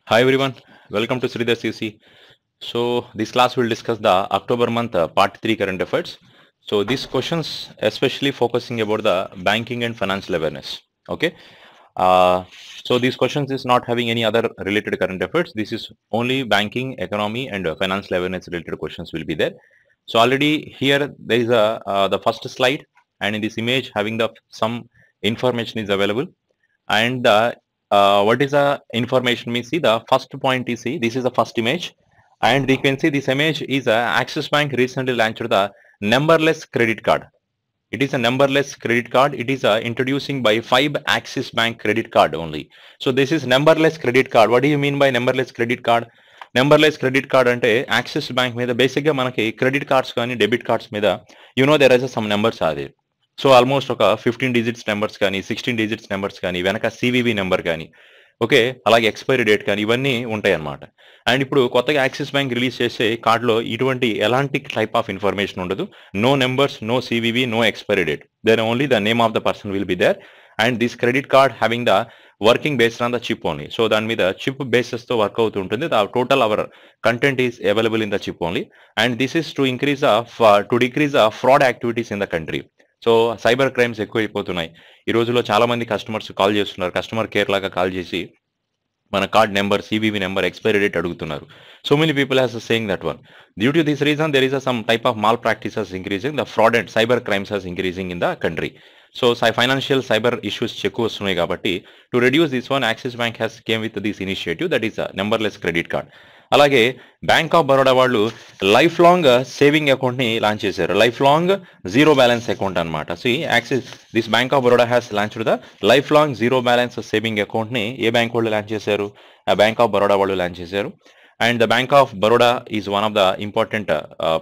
Hi everyone, welcome to Sridhar CC. So this class will discuss the October month part 3 current affairs. So these questions especially focusing about the banking and financial awareness. Okay. Uh, so these questions is not having any other related current affairs. This is only banking, economy and financial awareness related questions will be there. So already here there is a the first slide, and in this image having the some information is available, and what is the information we see. The first point is, see, this is the first image, and we can see this image is Axis Bank recently launched the numberless credit card. It is a numberless credit card. It is introducing by 5 Axis Bank credit card only. So this is numberless credit card. What do you mean by numberless credit card? Numberless credit card అంటే axis bank మీద బేసిక్గా మనకి credit cards కానీ debit cards మీద there is some numbers అది. So almost ఒక 15 digits numbers కానీ 16 digits numbers కానీ వెనక సివివి నెంబర్ కానీ ఓకే, అలాగే ఎక్స్పైరీ డేట్ కానీ ఇవన్నీ ఉంటాయి అన్నమాట. అండ్ ఇప్పుడు కొత్తగా యాక్సిస్ బ్యాంక్ రిలీజ్ చేసే కార్డులో ఇటువంటి ఎలాంటి టైప్ ఆఫ్ ఇన్ఫర్మేషన్ ఉండదు. No numbers, no CVV, no expiry date. Then only the name of the person will be there, and this credit card having the working based on the chip only. So దాని మీద chip bases తో work అవుతూ ఉంటుంది. The total our content is available in the chip only, and this is to decrease the fraud activities in the country. So cyber crimes ఎక్కువైపోతున్నాయి ఈ రోజుల్లో. చాలా మంది కస్టమర్స్ కాల్ చేస్తున్నారు, కస్టమర్ కేర్ లాగా కాల్ చేసి మన card number, CVV number, expiry date అడుగుతున్నారు. So many people has saying that one. Due to this reason there is some type of malpractices increasing, the fraud and cyber crimes has increasing in the country. So financial cyber issues ఎక్కువ వస్తున్నాయి కాబట్టి to reduce this one, Axis Bank has came with this initiative, that is numberless credit card. అలాగే Bank of Baroda వాళ్ళు life long saving account ని launch చేశారు. Life long zero balance account అనమాట. So Axis this Bank of Baroda has launched the life long zero balance saving account ని ఏ bank వాళ్ళు launch చేశారు? Bank of Baroda వాళ్ళు లాంచ్ చేశారు. And the Bank of Baroda is one of the important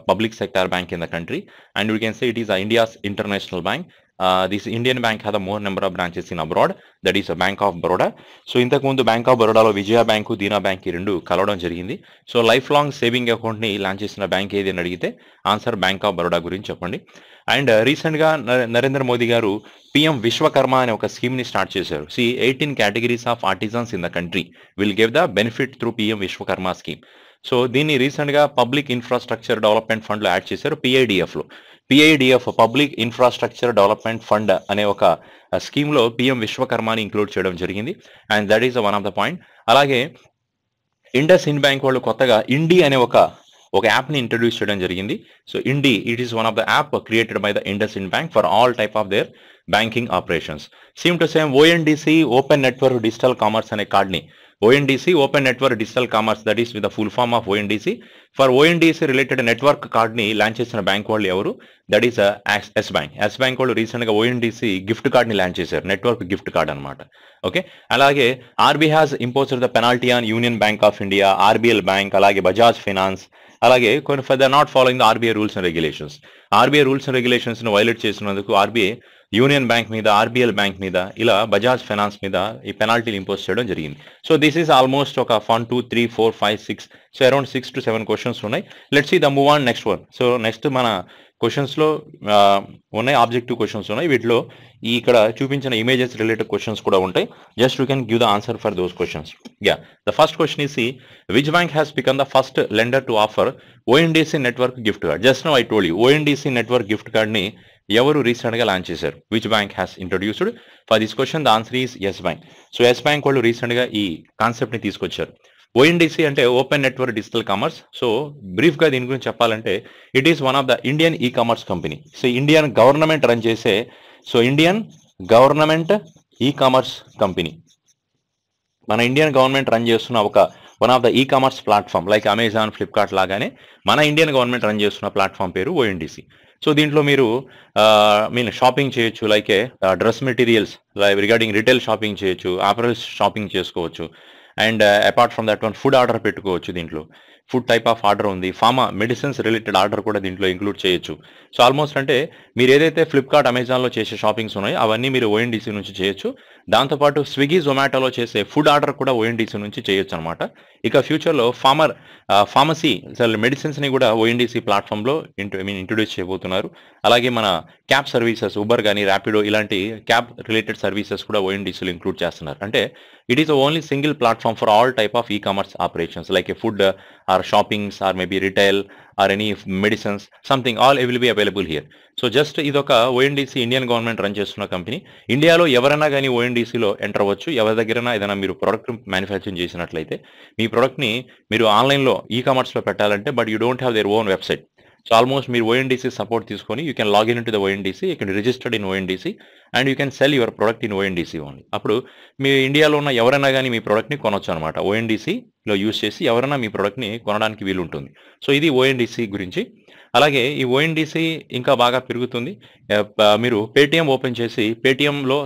public sector bank in the country, and we can say it is India's international bank. This Indian bank has a more number of branches in abroad, that is a Bank of Baroda. So ఇంతకు ముందు Bank of Baroda లో విజయ bank, దీనా bank ఈ రెండు కలవడం జరిగింది. So life long saving account ని launch చేసిన bank ఏది అని అడిగితే ఆన్సర్ బ్యాంక్ ఆఫ్ బరోడా గురించి చెప్పండి. అండ్ రీసెంట్ గా నరేంద్ర మోదీ గారు పిఎం విశ్వకర్మ అనే ఒక స్కీమ్ ని స్టార్ట్ చేశారు. 18 categories of artisans in the country will give the benefit through PM Vishwakarma scheme. So దీన్ని రీసెంట్ గా పబ్లిక్ ఇన్ఫ్రాస్ట్రక్చర్ డెవలప్మెంట్ ఫండ్ లో యాడ్ చేశారు, పిఐడిఎఫ్ లో. పిఐడిఎఫ్ పబ్లిక్ ఇన్ఫ్రాస్ట్రక్చర్ డెవలప్మెంట్ ఫండ్ అనే ఒక స్కీమ్ లో పిఎం విశ్వకర్మని ఇంక్లూడ్ చేయడం జరిగింది, and that is one of the point. అలాగే ఇండస్ ఇండ్ బ్యాంక్ వాళ్ళు కొత్తగా ఇండి అనే ఒక యాప్ ని ఇంట్రడ్యూస్ చేయడం జరిగింది. So Indie, it is one of the app created by the IndusInd bank for all type of their banking operations. Same to same ONDC open network digital commerce అనే card ని, ONDC open network digital commerce, that is with the full form of ONDC. For ONDC related network card ని launch చేసిన bank వాళ్ళు ఎవరు? That is Yes Bank. Yes Bank వాళ్ళు recent గా ONDC gift card ని launch చేశారు, network gift card అనమాట. Okay, అలాగే RB has imposed the penalty on Union Bank of India, RBL bank, అలాగే బజాజ్ ఫైనాన్స్, అలాగే కొన్ని for the not following the RBI rules and regulations. RBI rules and regulations ను violate చేసినందుకు RBI union bank మీద, RBL bank మీద, ఇలా Bajaj finance మీద ఈ పెనాల్టీలు ఇంపోజ్ చేయడం జరిగింది. సో దిస్ ఈస్ ఆల్మోస్ట్ ఒక 1 2 3 4 5 6, సో అరౌండ్ 6 to 7 క్వశ్చన్స్ ఉన్నాయి. Let's see the move on next one. So next మన క్వశ్చన్స్ లో ఉన్నాయి, ఆబ్జెక్టివ్ క్వశ్చన్స్ ఉన్నాయి. వీటిలో ఇక్కడ చూపించిన ఇమేజెస్ రిలేటెడ్ క్వశ్చన్స్ కూడా ఉంటాయి. Just you can give the answer for those questions. Yeah, the first question is, which bank has become the first lender to offer ONDC network gift card? Just now I told you, ONDC network gift card ని ఎవరు recent గా launch చేశారు? Which bank has introduced? For this question the answer is Yes Bank. So Yes Bank వాళ్ళు recent గా ఈ concept ని తీసుకొచ్చారు. ONDC అంటే open network digital commerce. So brief గా దీని గురించి చెప్పాలంటే it is one of the Indian e commerce company. So Indian government run చేసే, so Indian government e commerce company, మన ఇండియన్ గవర్నమెంట్ రన్ చేస్తున్న ఒక one of the e commerce platform like Amazon, Flipkart లాగానే మన Indian government run చేస్తున్న platform పేరు ONDC. So దీంట్లో మీరు షాపింగ్ చేయొచ్చు, like dress materials regarding retail shopping చేయొచ్చు, అపరల్స్ షాపింగ్ చేసుకోవచ్చు, and apart from that one food order పెట్టుకోవచ్చు దీంట్లో. ఫుడ్ టైప్ ఆఫ్ ఆర్డర్ ఉంది, ఫార్మా మెడిసిన్స్ రిలేటెడ్ ఆర్డర్ కూడా దీంట్లో ఇంక్లూడ్ చేయొచ్చు. సో ఆల్మోస్ట్ అంటే మీరు ఏదైతే ఫ్లిప్కార్ట్, అమెజాన్లో చేసే షాపింగ్స్ ఉన్నాయో అవన్నీ మీరు ఓఎన్డీసీ నుంచి చేయొచ్చు. దాంతోపాటు స్విగ్గీ, జొమాటోలో చేసే ఫుడ్ ఆర్డర్ కూడా ఓఎన్డీసీ నుంచి చేయొచ్చు అనమాట. ఇక ఫ్యూచర్లో ఫార్మసీ మెడిసిన్స్ని కూడా ఓఎన్డీసీ ప్లాట్ఫామ్లో ఇంట్రొడ్యూస్ చేయబోతున్నారు. అలాగే మన క్యాబ్ సర్వీసెస్, ఉబర్ కానీ ర్యాపిడో ఇలాంటి క్యాబ్ రిలేటెడ్ సర్వీసెస్ కూడా ఓఎన్డీసీలో ఇంక్లూడ్ చేస్తున్నారు. అంటే it is only single platform for all type of e-commerce operations like a food or shoppings or maybe retail or any medicines something all will be available here. So just ఇదొక ONDC Indian government run చేస్తున్న company. ఇండియాలో ఎవరైనా కానీ ఓఎన్డీసీలో enter అవ్వచ్చు. ఎవరి దగ్గరైనా ఏదైనా మీరు ప్రొడక్ట్ మ్యానుఫ్యాక్చరింగ్ చేసినట్లయితే మీ ప్రొడక్ట్ని మీరు ఆన్లైన్లో ఈ-కామర్స్లో పెట్టాలంటే but you don't have their own website. So almost మీరు ఓఎన్డీసీ సపోర్ట్ తీసుకొని you can login in to the ONDC, you can registered in ONDC and you can sell your product in ONDC only. అప్పుడు మీ ఇండియాలో ఉన్న ఎవరైనా కానీ మీ ప్రొడక్ట్ని కొనొచ్చు అనమాట. ఓఎన్డీసీలో use చేసి ఎవరైనా మీ ప్రొడక్ట్ని కొనడానికి వీలు ఉంటుంది. సో ఇది ఓఎన్డీసీ గురించి. అలాగే ఈ ఓఎన్డీసీ ఇంకా బాగా పెరుగుతుంది. మీరు పేటిఎం ఓపెన్ చేసి పేటిఎంలో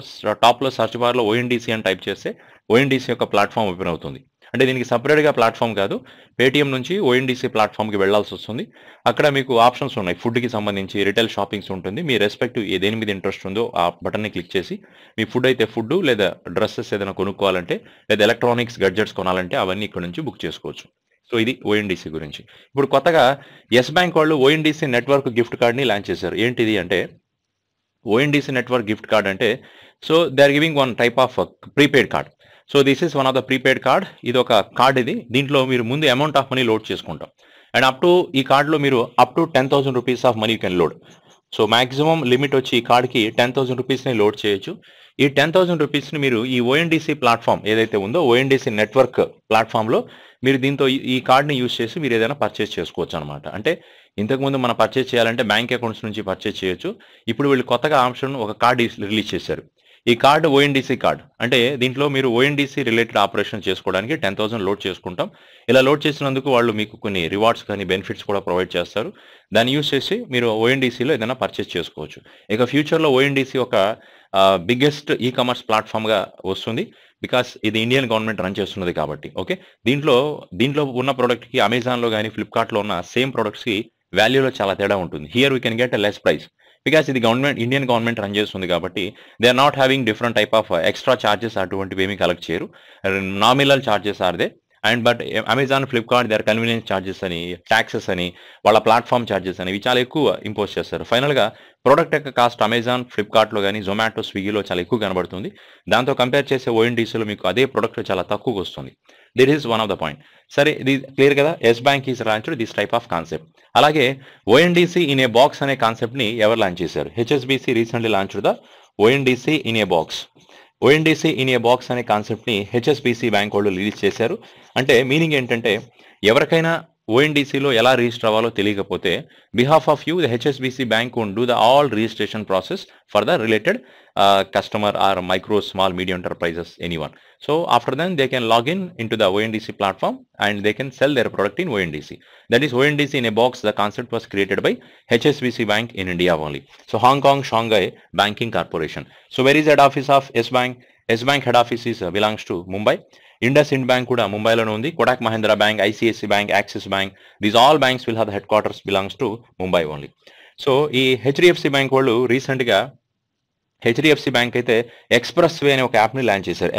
టాప్లో సర్చ్ బార్లో ఓఎన్డీసీ అని టైప్ చేస్తే ఓఎన్డీసీ యొక్క ప్లాట్ఫామ్ ఓపెన్ అవుతుంది. అంటే దీనికి సపరేట్గా ప్లాట్ఫామ్ కాదు, పేటిఎం నుంచి ఓఎన్డీసీ ప్లాట్ఫామ్కి వెళ్లాల్సి వస్తుంది. అక్కడ మీకు ఆప్షన్స్ ఉన్నాయి. ఫుడ్కి సంబంధించి రిటైల్ షాపింగ్స్ ఉంటుంది. మీ రెస్పెక్టివ్ దేని మీద ఇంట్రెస్ట్ ఉందో ఆ బటన్ని క్లిక్ చేసి మీ ఫుడ్ అయితే ఫుడ్, లేదా డ్రెస్సెస్ ఏదైనా కొనుక్కోవాలంటే, లేదా ఎలక్ట్రానిక్స్ గడ్జెట్స్ కొనాలంటే అవన్నీ ఇక్కడ నుంచి బుక్ చేసుకోవచ్చు. సో ఇది ఓఎన్డీసీ గురించి. ఇప్పుడు కొత్తగా ఎస్ బ్యాంక్ వాళ్ళు ఓఎన్డీసీ నెట్వర్క్ గిఫ్ట్ కార్డ్ని లాంచ్ చేశారు. ఏంటిది అంటే ఓఎన్డీసీ నెట్వర్క్ గిఫ్ట్ కార్డ్ అంటే, so they are giving one type of prepaid card. So this is one of the prepaid card. ఇది ఒక కార్డ్. దీంట్లో మీరు ముందు అమౌంట్ ఆఫ్ మనీ లోడ్ చేసుకుంటాం అండ్ ఈ కార్డులో మీరు up to 10,000 rupees of money you can load. So maximum limit వచ్చి ఈ కార్డ్కి 10,000 రూపీస్ని లోడ్ చేయొచ్చు. ఈ 10,000 రూపీస్ని మీరు ఈ ఓఎన్డీసీ ప్లాట్ఫామ్ ఏదైతే ఉందో ఓఎన్డీసీ నెట్వర్క్ ప్లాట్ఫామ్లో మీరు దీంతో ఈ కార్డ్ని యూజ్ చేసి మీరు ఏదైనా పర్చేస్ చేసుకోవచ్చు అనమాట. అంటే ఇంతకుముందు మనం పర్చేస్ చేయాలంటే బ్యాంక్ అకౌంట్స్ నుంచి పర్చేస్ చేయొచ్చు. ఇప్పుడు వీళ్ళు కొత్తగా ఆప్షన్ ఒక కార్డ్ రిలీజ్ చేశారు. ఈ కార్డు ఓఎన్డీసీ కార్డ్. అంటే దీంట్లో మీరు ఓఎన్డీసీ రిలేటెడ్ ఆపరేషన్ చేసుకోవడానికి 10,000 లోడ్ చేసుకుంటాం. ఇలా లోడ్ చేసినందుకు వాళ్ళు మీకు కొన్ని రివార్డ్స్ కానీ బెనిఫిట్స్ కూడా ప్రొవైడ్ చేస్తారు. దాన్ని యూజ్ చేసి మీరు ఓఎన్డీసీలో ఏదైనా పర్చేస్ చేసుకోవచ్చు. ఇక ఫ్యూచర్లో ఓఎన్డీసీ ఒక బిగ్గెస్ట్ ఈ-కామర్స్ ప్లాట్ఫామ్గా వస్తుంది. బికాస్ ఇది ఇండియన్ గవర్నమెంట్ రన్ చేస్తున్నది కాబట్టి. ఓకే, దీంట్లో ఉన్న ప్రోడక్ట్కి అమెజాన్లో కానీ ఫ్లిప్కార్ట్లో ఉన్న సేమ్ ప్రోడక్ట్స్కి వాల్యూలో చాలా తేడా ఉంటుంది. Here we can get a less price because ఇది ఇండియన్ గవర్నమెంట్ రన్ చేస్తుంది కాబట్టి they are not having different type of extra charges అటువంటివి ఏమీ కలెక్ట్ చేయరు. Nominal charges are they and but Amazon, Flipkart they are convenience charges అని, taxes అని, వాళ్ళ platform charges అని ఇవి చాలా ఎక్కువ ఇంపోజ్ చేస్తారు. ఫైనల్గా ప్రోడక్ట్ యొక్క కాస్ట్ అమెజాన్, ఫ్లిప్కార్ట్లో కానీ జొమాటో, స్విగ్గీలో చాలా ఎక్కువ కనబడుతుంది. దాంతో కంపేర్ చేసే ఓఎన్డీసీలో మీకు అదే ప్రోడక్ట్ చాలా తక్కువగా వస్తుంది. This is one of the point. సరే, ఇది క్లియర్ కదా. Yes Bank is launched this type of concept. అలాగే ఓఎన్డీసీ ఇన్ ఏ బాక్స్ అనే కాన్సెప్ట్ని ఎవరు లాంచ్ చేశారు? HSBC recently launched the ONDC in a box. ONDC in a box అనే కాన్సెప్ట్ని హెచ్ఎస్బీసీ బ్యాంక్ వాళ్ళు రిలీజ్ చేశారు. అంటే మీనింగ్ ఏంటంటే ఎవరికైనా ఓఎన్డీసీలో ఎలా రిజిస్టర్ అవ్వాలో తెలియకపోతే behalf of you the HSBC bank won't do the all registration process for the related customer or micro, small, medium enterprises, anyone. So after then they can log in into the ONDC platform and they can sell their product in ONDC. That is ONDC in a box. The concept was created by HSBC Bank in India only. So Hong Kong Shanghai Banking Corporation. So where is the head office of S Bank? S Bank head office is belongs to Mumbai. IndusInd Bank kuda Mumbai lo undi. Kotak Mahindra Bank, ICICI Bank, Axis Bank, these all banks will have the headquarters belongs to Mumbai only. So ee HDFC Bank వాళ్ళు recent గా HDFC bank అయితే express way అనే ఒక యాప్ని launch చేశారు.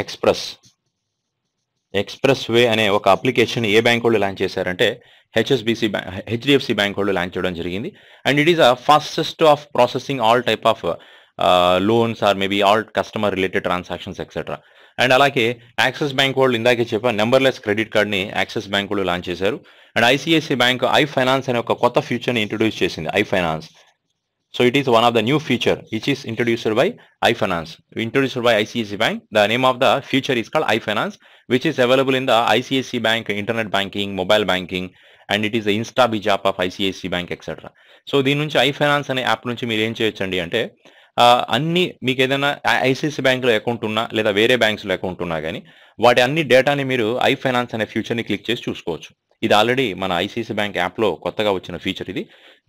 Express way అనే ఒక application ఏ bank వాళ్ళు లాంచ్ చేశారంటే హెచ్డిఎఫ్సి బ్యాంక్ వాళ్ళు లాంచ్ చేయడం జరిగింది. And it is a fastest of processing all type of loans or maybe all customer related transactions etcetera. And అలాగే యాక్సిస్ బ్యాంక్ వాళ్ళు ఇందాకే చెప్పా నెంబర్లెస్ క్రెడిట్ కార్డ్ని యాక్సిస్ బ్యాంక్ వాళ్ళు లాంచ్ చేశారు. And ICICI bank I finance అనే ఒక కొత్త ఫీచర్ని ఇంట్రొడ్యూస్ చేసింది, I finance. So it is one of the new feature which is introduced by iFinance, introduced by ICICI Bank. The name of the feature is called iFinance, which is available in the ICICI Bank internet banking, mobile banking, and it is the InstaBiz app of ICICI Bank, etc. So దీని నుంచి iFinance అనే app నుంచి మీరు ఏం చేయొచ్చండి అంటే అన్ని మీకు ఏదైనా ఐసిఐసిఐ బ్యాంక్లో అకౌంట్ ఉన్నా లేదా వేరే బ్యాంక్స్లో అకౌంట్ ఉన్నా కానీ వాటి అన్ని డేటాని మీరు iFinance అనే ఫీచర్ని క్లిక్ చేసి చూసుకోవచ్చు. ఇది ఆల్రెడీ మన ఐసిఐసిఐ బ్యాంక్ యాప్లో కొత్తగా వచ్చిన ఫీచర్ ఇది.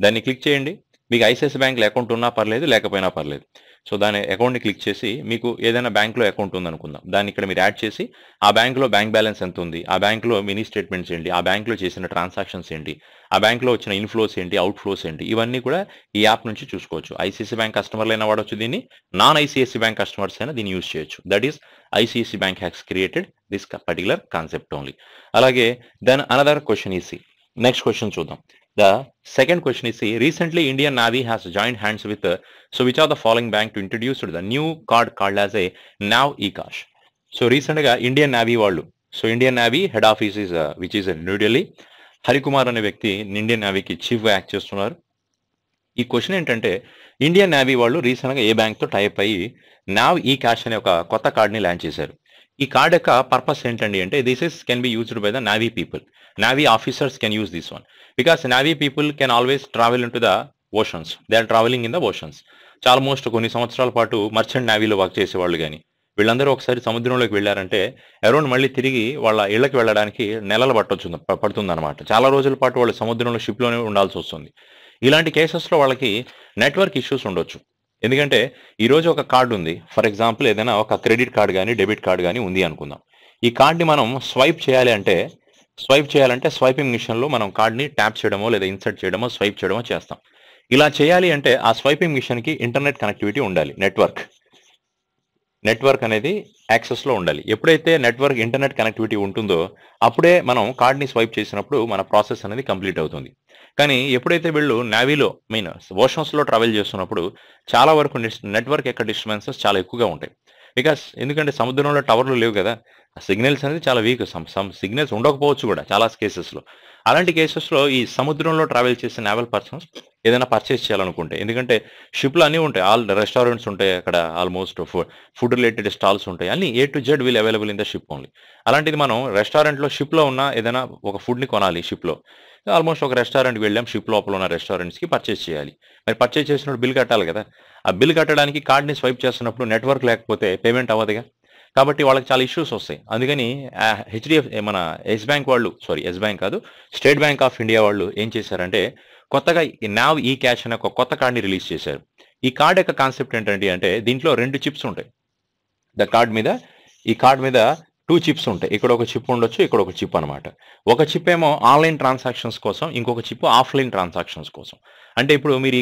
దాన్ని క్లిక్ చేయండి. మీకు ఐసిఐసిఐ బ్యాంక్లో అకౌంట్ ఉన్నా పర్లేదు, లేకపోయినా పర్లేదు. సో దాని అకౌంట్ని క్లిక్ చేసి మీకు ఏదైనా బ్యాంక్లో అకౌంట్ ఉందనుకుందాం, దాన్ని ఇక్కడ మీరు యాడ్ చేసి ఆ బ్యాంక్లో బ్యాంక్ బ్యాలెన్స్ ఎంత ఉంది, ఆ బ్యాంక్లో మినీ స్టేట్మెంట్స్ ఏంటి, ఆ బ్యాంక్లో చేసిన ట్రాన్సాక్షన్స్ ఏంటి, ఆ బ్యాంక్లో వచ్చిన ఇన్ఫ్లోస్ ఏంటి, అవుట్ ఫ్లోస్ ఏంటి, ఇవన్నీ కూడా ఈ యాప్ నుంచి చూసుకోవచ్చు. ఐసిఐసి బ్యాంక్ కస్టమర్లు అయినా వాడవచ్చు దీన్ని, నాన్ ఐసిఐసి బ్యాంక్ కస్టమర్స్ అయినా దీన్ని యూజ్ చేయొచ్చు. That is ICICI bank has created this particular concept only. అలాగే then another question is, next question చూద్దాం. The second question is, recently Indian Navy has joined hands with, so which are the following bank to introduce the new card called as a Nav eCash? So recent గా Indian navy వాళ్ళు, so Indian navy head office is which is new Delhi. Harikumar అనే వ్యక్తి Indian నేవీకి చీఫ్గా act చేస్తున్నారు. ఈ question ఏంటంటే, Indian navy వాళ్ళు రీసెంట్గా ఏ బ్యాంక్తో టైప్ అయ్యి నావ్ ఈ క్యాష్ అనే ఒక కొత్త కార్డ్ని లాంచ్ చేశారు. ఈ కార్డ్ యొక్క పర్పస్ ఏంటండి అంటే, this is can be used by the navy people. Navy officers can use this one because navy people can always travel in to the oceans. They are travelling in the oceans. Almost కొన్ని సంవత్సరాల పాటు merchant నేవీలో work చేసేవాళ్ళు కానీ వీళ్ళందరూ ఒకసారి సముద్రంలోకి వెళ్ళారంటే around మళ్ళీ తిరిగి వాళ్ళ ఇళ్లకి వెళ్ళడానికి నెలలు పడుతుందన్నమాట. చాలా రోజుల పాటు వాళ్ళు సముద్రంలో షిప్లోనే ఉండాల్సి వస్తుంది. ఇలాంటి కేసెస్లో వాళ్ళకి నెట్వర్క్ ఇష్యూస్ ఉండొచ్చు. ఎందుకంటే ఈరోజు ఒక కార్డు ఉంది, ఫర్ ఎగ్జాంపుల్ ఏదైనా ఒక క్రెడిట్ కార్డు కానీ డెబిట్ కార్డు కానీ ఉంది అనుకుందాం. ఈ కార్డ్ని మనం స్వైప్ చేయాలంటే స్వైపింగ్ మిషన్లో మనం కార్డ్ని ట్యాప్ చేయడమో లేదా ఇన్సర్ట్ చేయడమో స్వైప్ చేయడమో చేస్తాం. ఇలా చేయాలి అంటే ఆ స్వైపింగ్ మిషన్కి ఇంటర్నెట్ కనెక్టివిటీ ఉండాలి, నెట్వర్క్ అనేది యాక్సెస్లో ఉండాలి. ఎప్పుడైతే నెట్వర్క్ ఇంటర్నెట్ కనెక్టివిటీ ఉంటుందో అప్పుడే మనం కార్డ్ని స్వైప్ చేసినప్పుడు మన ప్రాసెస్ అనేది కంప్లీట్ అవుతుంది. కానీ ఎప్పుడైతే వీళ్ళు నేవీలో ఓషన్స్లో ట్రావెల్ చేస్తున్నప్పుడు చాలా వరకు నెట్వర్క్ యొక్క డిస్టర్బెన్సెస్ చాలా ఎక్కువగా ఉంటాయి. ఎందుకంటే సముద్రంలో టవర్లు లేవు కదా, సిగ్నల్స్ అనేది చాలా వీక్, సమ్ సిగ్నల్స్ ఉండకపోవచ్చు కూడా చాలా కేసెస్లో. అలాంటి కేసెస్లో ఈ సముద్రంలో ట్రావెల్ చేసే నేవల్ పర్సన్స్ ఏదైనా పర్చేస్ చేయాలనుకుంటే, ఎందుకంటే షిప్లో అన్నీ ఉంటాయి, ఆల్ రెస్టారెంట్స్ ఉంటాయి అక్కడ, ఆల్మోస్ట్ ఫుడ్ రిలేటెడ్ స్టాల్స్ ఉంటాయి, అన్ని A to Z will available in the ship only. అలాంటిది మనం రెస్టారెంట్లో షిప్లో ఉన్న ఏదైనా ఒక ఫుడ్ని కొనాలి షిప్లో, ఆల్మోస్ట్ ఒక రెస్టారెంట్కి వెళ్ళాం, షిప్ లోపల ఉన్న రెస్టారెంట్స్కి పర్చేస్ చేయాలి. మరి పర్చేస్ చేసినప్పుడు బిల్ కట్టాలి కదా, ఆ బిల్ కట్టడానికి కార్డ్ని స్వైప్ చేస్తున్నప్పుడు నెట్వర్క్ లేకపోతే పేమెంట్ అవ్వదుగా. కాబట్టి వాళ్ళకి చాలా ఇష్యూస్ వస్తాయి. అందుకని మన ఎస్ బ్యాంక్ కాదు, స్టేట్ బ్యాంక్ ఆఫ్ ఇండియా వాళ్ళు ఏం చేశారంటే కొత్తగా నావ్ ఈ క్యాష్ అనే ఒక కొత్త కార్డ్ని రిలీజ్ చేశారు. ఈ కార్డ్ యొక్క కాన్సెప్ట్ ఏంటంటే దీంట్లో 2 చిప్స్ ఉంటాయి. ఈ కార్డ్ మీద 2 చిప్స్ ఉంటాయి. ఇక్కడ ఒక చిప్ ఉండొచ్చు, ఇక్కడ ఒక చిప్ అనమాట. ఒక చిప్ ఏమో ఆన్లైన్ ట్రాన్సాక్షన్స్ కోసం, ఇంకొక చిప్ ఆఫ్లైన్ ట్రాన్సాక్షన్స్ కోసం. అంటే ఇప్పుడు మీరు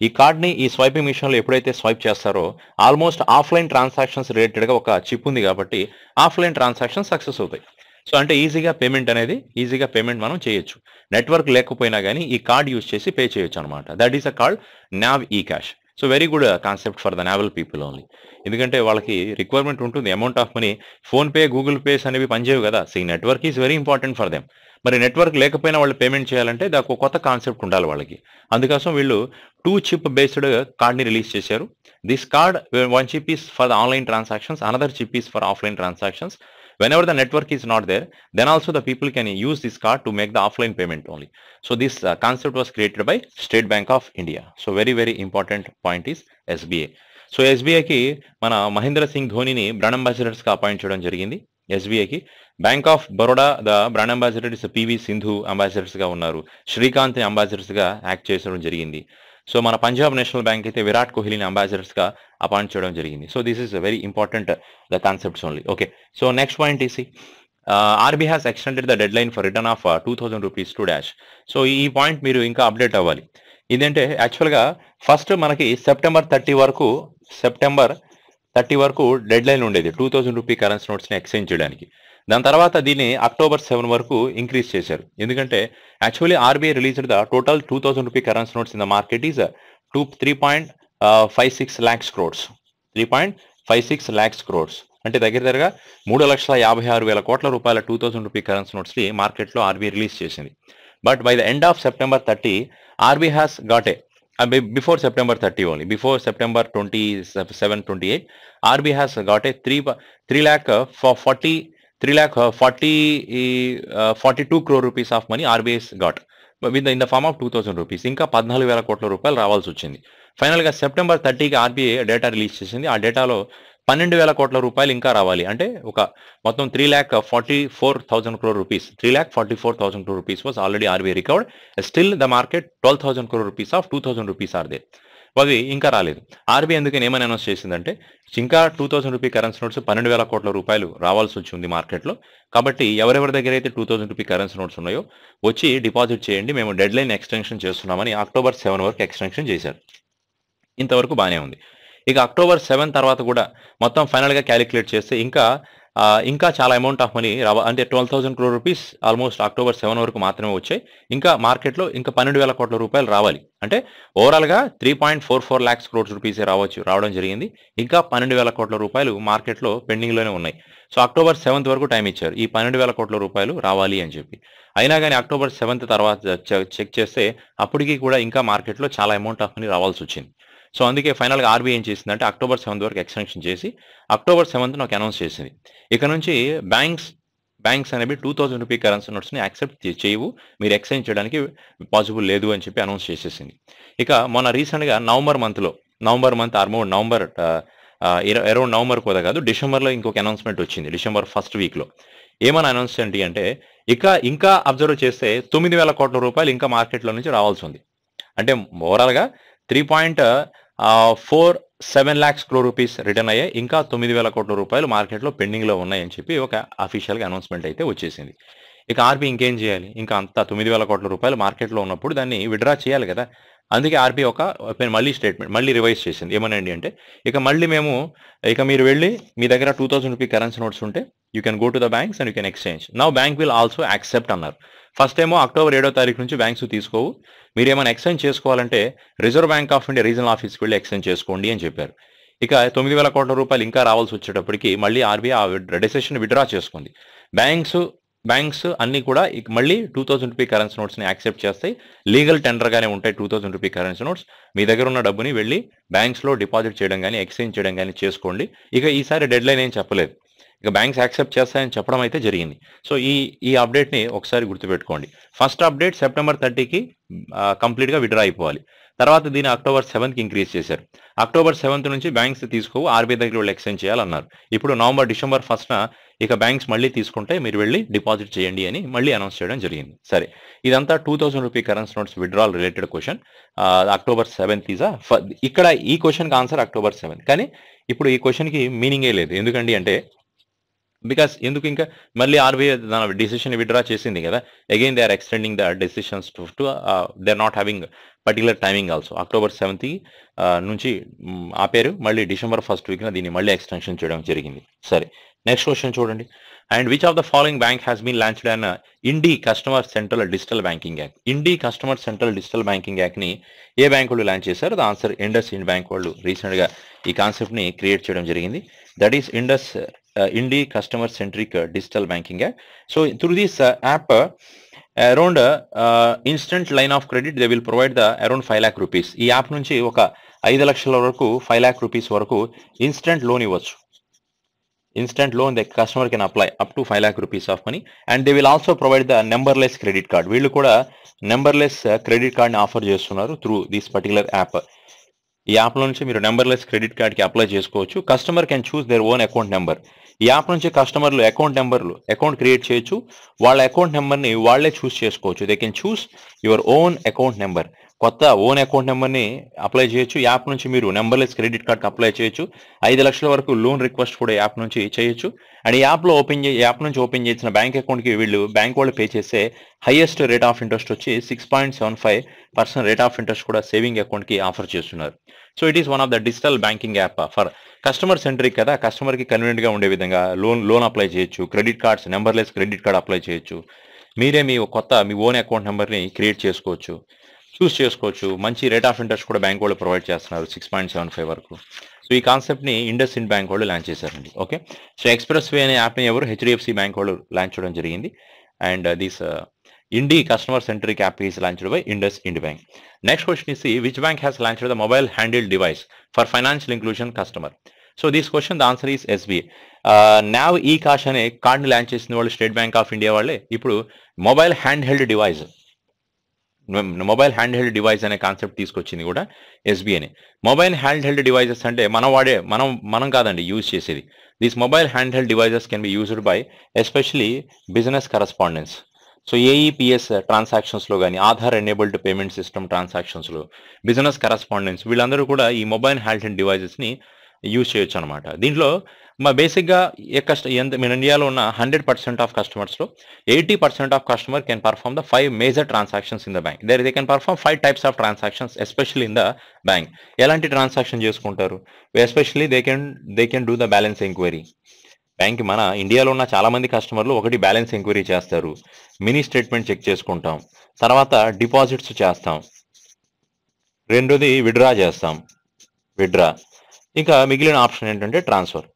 ఈ కార్డ్ని ఈ స్వైపింగ్ మిషన్లో ఎప్పుడైతే స్వైప్ చేస్తారో ఆల్మోస్ట్ ఆఫ్లైన్ ట్రాన్సాక్షన్స్ రిలేటెడ్గా ఒక చిప్ ఉంది కాబట్టి ఆఫ్లైన్ ట్రాన్సాక్షన్ సక్సెస్ అవుతాయి. సో అంటే ఈజీగా పేమెంట్ మనం చేయొచ్చు. నెట్వర్క్ లేకపోయినా కానీ ఈ కార్డ్ యూజ్ చేసి పే చేయొచ్చు అనమాట. That is a card now e cash. So very good concept for the naval people only. ఎందుకంటే వాళ్ళకి రిక్వైర్మెంట్ ఉంటుంది, amount of money. PhonePe, Google Pays అనేవి పనిచేయవు కదా. Network is very important for them. మరి నెట్వర్క్ లేకపోయినా వాళ్ళు పేమెంట్ చేయాలంటే దానికి ఒక కొత్త కాన్సెప్ట్ ఉండాలి వాళ్ళకి. అందుకోసం వీళ్ళు 2 చిప్ బేస్డ్ కార్డ్ని రిలీజ్ చేశారు. This card, 1 chip is for the online transactions, another chip is for offline transactions. Whenever the network is not there, then also the people can use this card to make the offline payment only. So this concept was created by State Bank of India. So very important point is SBI. So ఎస్బీఐకి మన మహేంద్ర సింగ్ ధోనిని brand అంబాసిడర్స్గా appoint చేయడం జరిగింది. ఎస్బీఐకి Bank of Baroda the brand ambassador is PV Sindhu అంబాసిడర్స్గా ఉన్నారు. Srikanth అంబాసిడర్స్గా act చేయడం జరిగింది. సో మన పంజాబ్ నేషనల్ బ్యాంక్ అయితే విరాట్ కోహ్లీని అంబాసిడర్స్గా అపాయింట్ చేయడం జరిగింది. So this is very important the concepts only. Okay, so next point EC RB has extended the dead line for return of 2000 rupees to dash. So ఈ point మీరు ఇంకా update అవ్వాలి. ఇదంటే యాక్చువల్గా first మనకి సెప్టెంబర్ 30 వరకు డెడ్ లైన్ ఉండేది 2000 rupee currency నోట్స్ని exchange చేయడానికి. దాని తర్వాత దీన్ని October 7 వరకు ఇంక్రీజ్ చేశారు. ఎందుకంటే actually RBI released the total 2000 rupee currency notes in the market is 3.56 lakhs crores. 3.56 lakhs crores అంటే దగ్గరగా 3,56,000 కోట్ల రూపాయల 2000 రూపీ కరెన్సీ నోట్స్ని మార్కెట్లో ఆర్బీఐ రిలీజ్ చేసింది. But by the end of September 30, RBI has got before September 30 only, before September 27-28, RBI has got a 3,42 crore rupees of money RBI has got in the form of 2000 rupees. ఇంకా 14,000 కోట్ల రూపాయలు రావాల్సి వచ్చింది. ఫైనల్గా September 30కి RBI data release చేసింది. ఆ డేటాలో 12,000 కోట్ల రూపాయలు ఇంకా రావాలి. అంటే ఒక మొత్తం 3,44,000 crore rupees, 3,44,000 crore rupees was already RBI recovered. Still the market 12,000 crore rupees of 2000 rupees are there. అవి ఇంకా రాలేదు. ఆర్బీఐ అందుకని ఏమని అనౌన్స్ చేసిందంటే ఇంకా 2000 రూపీ కరెన్సీ నోట్స్ 12,000 కోట్ల రూపాయలు రావాల్సి వచ్చి ఉంది మార్కెట్లో. కాబట్టి ఎవరెవరి దగ్గర అయితే 2000 రూపీ కరెన్సీ నోట్స్ ఉన్నాయో వచ్చి డిపాజిట్ చేయండి, మేము డెడ్ లైన్ ఎక్స్టెన్షన్ చేస్తున్నామని అక్టోబర్ 7 వరకు ఎక్స్టెన్షన్ చేశారు. ఇంతవరకు బాగానే ఉంది. ఇక అక్టోబర్ 7 తర్వాత కూడా మొత్తం ఫైనల్గా క్యాలిక్యులేట్ చేస్తే ఇంకా చాలా అమౌంట్ ఆఫ్ మనీ అంటే 12,000 crore రూపీస్ ఆల్మోస్ట్ అక్టోబర్ 7 వరకు మాత్రమే వచ్చాయి. ఇంకా మార్కెట్లో ఇంకా 12,000 కోట్ల రూపాయలు రావాలి. అంటే ఓవరాల్గా 3.44 lakhs crores రూపీసే రావడం జరిగింది. ఇంకా 12,000 కోట్ల రూపాయలు మార్కెట్లో పెండింగ్లోనే ఉన్నాయి. సో అక్టోబర్ 7 వరకు టైం ఇచ్చారు ఈ 12,000 కోట్ల రూపాయలు రావాలి అని చెప్పి. అయినా కానీ అక్టోబర్ 7 తర్వాత చెక్ చేస్తే అప్పటికి కూడా ఇంకా మార్కెట్లో చాలా అమౌంట్ ఆఫ్ మనీ రావాల్సి వచ్చింది. సో అందుకే ఫైనల్గా ఆర్బీఐ ఏం చేసిందంటే అక్టోబర్ 7 వరకు ఎక్స్టెన్షన్ చేసి అక్టోబర్ 7 నాకు అనౌన్స్ చేసింది. ఇక నుంచి బ్యాంక్స్ అనేవి 2000 రూపీ కరెన్సీ నోట్స్ని యాక్సెప్ట్ చేయవు, మీరు ఎక్స్చేంజ్ చేయడానికి పాసిబుల్ లేదు అని చెప్పి అనౌన్స్ చేసేసింది. ఇక మొన్న రీసెంట్గా నవంబర్ మంత్ అరౌండ్ నవంబర్ కూడా కాదు, డిసెంబర్లో ఇంకొక అనౌన్స్మెంట్ వచ్చింది. డిసెంబర్ 1st వీక్లో ఏమని అనౌన్స్ అంటే ఇంకా అబ్జర్వ్ చేస్తే 9,000 కోట్ల రూపాయలు ఇంకా మార్కెట్లో నుంచి రావాల్సి ఉంది. అంటే ఓవరాల్గా 3.47 lakhs crore రూపీస్ రిటర్న్ అయ్యాయి, ఇంకా 9,000 కోట్ల రూపాయలు మార్కెట్లో పెండింగ్లో ఉన్నాయని చెప్పి ఒక అఫీషియల్గా అనౌన్స్మెంట్ అయితే వచ్చేసింది. ఇక ఆర్బీఐ ఇంకేం చేయాలి, ఇంకా అంతా 9,000 కోట్ల రూపాయలు మార్కెట్లో ఉన్నప్పుడు దాన్ని విడ్రా చేయాలి కదా. అందుకే ఆర్బీఐ మళ్ళీ రివైజ్ చేసింది. ఏమనండి అంటే ఇక మీరు వెళ్ళి మీ దగ్గర 2000 రూపీ కరెన్సీ నోట్స్ ఉంటే you can go to the banks and you can exchange. Now bank will also accept అన్నారు. ఫస్ట్ ఏమో అక్టోబర్ 7వ తారీఖు నుంచి బ్యాంక్స్ తీసుకోవు, మీరు ఏమైనా ఎక్స్చేంజ్ చేసుకోవాలంటే reserve bank of India regional ఆఫీస్కి వెళ్ళి ఎక్స్చేంజ్ చేసుకోండి అని చెప్పారు. ఇక 9,000 కోట్ల రూపాయలు ఇంకా రావాల్సి వచ్చేటప్పటికి మళ్ళీ ఆర్బీఐ ఆ డెసిషన్ విడ్రా చేసుకుంది. బ్యాంక్స్ అన్ని కూడా మళ్ళీ 2000 రూపీ కరెన్సీ నోట్స్ని యాక్సెప్ట్ చేస్తాయి, లీగల్ టెండర్గానే ఉంటాయి 2000 రూపీ కరెన్సీ నోట్స్. మీ దగ్గర ఉన్న డబ్బుని వెళ్ళి బ్యాంక్స్లో డిపాజిట్ చేయడం కానీ ఎక్స్చేంజ్ చేయడం కానీ చేసుకోండి. ఇక ఈసారి డెడ్ లైన్ ఏం చెప్పలేదు, ఇక బ్యాంక్స్ యాక్సెప్ట్ చేస్తాయని చెప్పడం అయితే జరిగింది. సో ఈ అప్డేట్ని ఒకసారి గుర్తుపెట్టుకోండి. ఫస్ట్ అప్డేట్ సెప్టెంబర్ 30కి కంప్లీట్గా విడ్రా అయిపోవాలి. తర్వాత దీన్ని అక్టోబర్ 7కి ఇంక్రీజ్ చేశారు. అక్టోబర్ 7 నుంచి బ్యాంక్స్ తీసుకోవు, ఆర్బీఐ దగ్గర వెళ్ళి ఎక్స్చేంజ్ చేయాలన్నారు. ఇప్పుడు డిసెంబర్ 1న ఇక బ్యాంక్స్ మళ్ళీ తీసుకుంటే మీరు వెళ్ళి డిపాజిట్ చేయండి అని మళ్ళీ అనౌన్స్ చేయడం జరిగింది. సరే, ఇదంతా 2000 rupee currency notes withdrawal related question. October 7th ఇక్కడ ఈ క్వశ్చన్కి ఆన్సర్ అక్టోబర్ 7. కానీ ఇప్పుడు ఈ క్వశ్చన్కి మీనింగే లేదు. ఎందుకంటే ఎందుకు ఇంకా మళ్ళీ ఆర్బీఐ దాని డిసిషన్ విడ్రా చేసింది కదా, again they are extending the decisions to they are not having particular timing also. October 7th నుంచి ఆపేరు, మళ్ళీ డిసెంబర్ 1st వీక్న దీన్ని మళ్ళీ ఎక్స్టెన్షన్ చేయడం జరిగింది. సరే, నెక్స్ట్ క్వశ్చన్ చూడండి. And which of the following bank has been launched an Indie customer central digital banking act. Indie customer central digital banking యాక్ట్ని ఏ బ్యాంక్ వాళ్ళు లాంచ్ చేశారు? The answer IndusInd bank వాళ్ళు రీసెంట్గా ఈ కాన్సెప్ట్ని క్రియేట్ చేయడం జరిగింది. That is Indie Customer Centric Digital Banking App. So through this app, around instant line of credit they will provide the around 5 lakh rupees. ఈ app నుంచి ఒక 5 లక్షల వరకు 5 lakh rupees వరకు ఇన్స్టెంట్ లోన్ ఇవ్వచ్చు. Instant loan the customer can apply up to 5 lakh rupees of money, and they will also provide the numberless credit card. వీళ్ళు కూడా numberless credit card ని ఆఫర్ చేస్తున్నారు through this particular app. ఈ app నుంచి మీరు numberless credit కార్డ్కి apply చేసుకోవచ్చు. Customer can choose their own account number. ఈ యాప్ నుంచి కస్టమర్లు అకౌంట్ క్రియేట్ చేయొచ్చు, వాళ్ళ అకౌంట్ నెంబర్ని వాళ్ళే చూస్ చేసుకోవచ్చు. They can choose your own account number. కొత్త ఓన్ అకౌంట్ నెంబర్ని అప్లై చేయొచ్చు. యాప్ నుంచి మీరు నెంబర్లెస్ క్రెడిట్ కార్డ్కి అప్లై చేయొచ్చు. 5 లక్షల వరకు లోన్ రిక్వెస్ట్ కూడా యాప్ నుంచి చేయొచ్చు. అండ్ ఈ యాప్ నుంచి ఓపెన్ చేసిన బ్యాంక్ అకౌంట్కి బ్యాంక్ వాళ్ళు పే చేసే హైయెస్ట్ రేట్ ఆఫ్ ఇంట్రెస్ట్ వచ్చి 6.75% రేట్ ఆఫ్ ఇంట్రెస్ట్ కూడా సేవింగ్ అకౌంట్కి ఆఫర్ చేస్తున్నారు. So it is one of the digital banking app for customer centric కదా, కస్టమర్కి కన్వీనియంట్గా ఉండే విధంగా లోన్ అప్లై చేయొచ్చు, credit cards numberless credit card apply చేయొచ్చు, మీరే మీ ఓన్ అకౌంట్ నెంబర్ని క్రియేట్ చేసుకోవచ్చు, చూస్ చేసుకోవచ్చు. మంచి రేట్ ఆఫ్ ఇంట్రెస్ట్ కూడా బ్యాంక్ వాళ్ళు ప్రొవైడ్ చేస్తున్నారు 6.75 వరకు. సో ఈ కాన్సెప్ట్ని ఇండస్ ఇండ్ బ్యాంక్ వాళ్ళు లాంచ్ చేశారండి. ఓకే, సో ఎక్స్ప్రెస్ వే అనే యాప్ని HDFC బ్యాంక్ వాళ్ళు లాంచ్ చేయడం జరిగింది. And this Indie Customer Centric app is launched by Indus Ind Bank. Next question is, which bank has launched the mobile handheld device for financial inclusion customer? So this question, the answer is SBI. Nav e-cash అనే కార్డ్ని launch చేసిన వాళ్ళు state bank of India వాళ్ళే. ఇప్పుడు mobile hand held device అనే concept తీసుకొచ్చింది కూడా SBIనే. మొబైల్ హ్యాండ్ హెల్డ్ డివైజెస్ అంటే మనం కాదండి యూజ్ చేసేది. These mobile hand held devices can be used by especially business correspondence. So AEPS ట్రాన్సాక్షన్స్లో కానీ ఆధార్ ఎనేబుల్డ్ పేమెంట్ సిస్టమ్ ట్రాన్సాక్షన్స్లో బిజినెస్ కరస్పాండెన్స్ వీళ్ళందరూ కూడా ఈ మొబైల్ హ్యాండ్ డివైజెస్ని యూజ్ చేయొచ్చు అనమాట. దీంట్లో మా బేసిక్గా ఎంత మన ఇండియాలో ఉన్న 100% ఆఫ్ కస్టమర్స్లో 80% of customer can perform the 5 major transactions in the bank. They can perform 5 types of transactions especially in the bank. ఎలాంటి ట్రాన్సాక్షన్ చేసుకుంటారు? Especially they can do the balance enquiry. Bank మన ఇండియాలో ఉన్న చాలా మంది కస్టమర్లు ఒకటి బ్యాలెన్స్ ఎంక్వైరీ చేస్తారు, మినీ స్టేట్మెంట్ చెక్ చేసుకుంటాం, తర్వాత డిపాజిట్స్ చేస్తాం, రెండోది విడ్రా చేస్తాం, ఇంకా మిగిలిన ఆప్షన్ ఏంటంటే ట్రాన్స్ఫర్.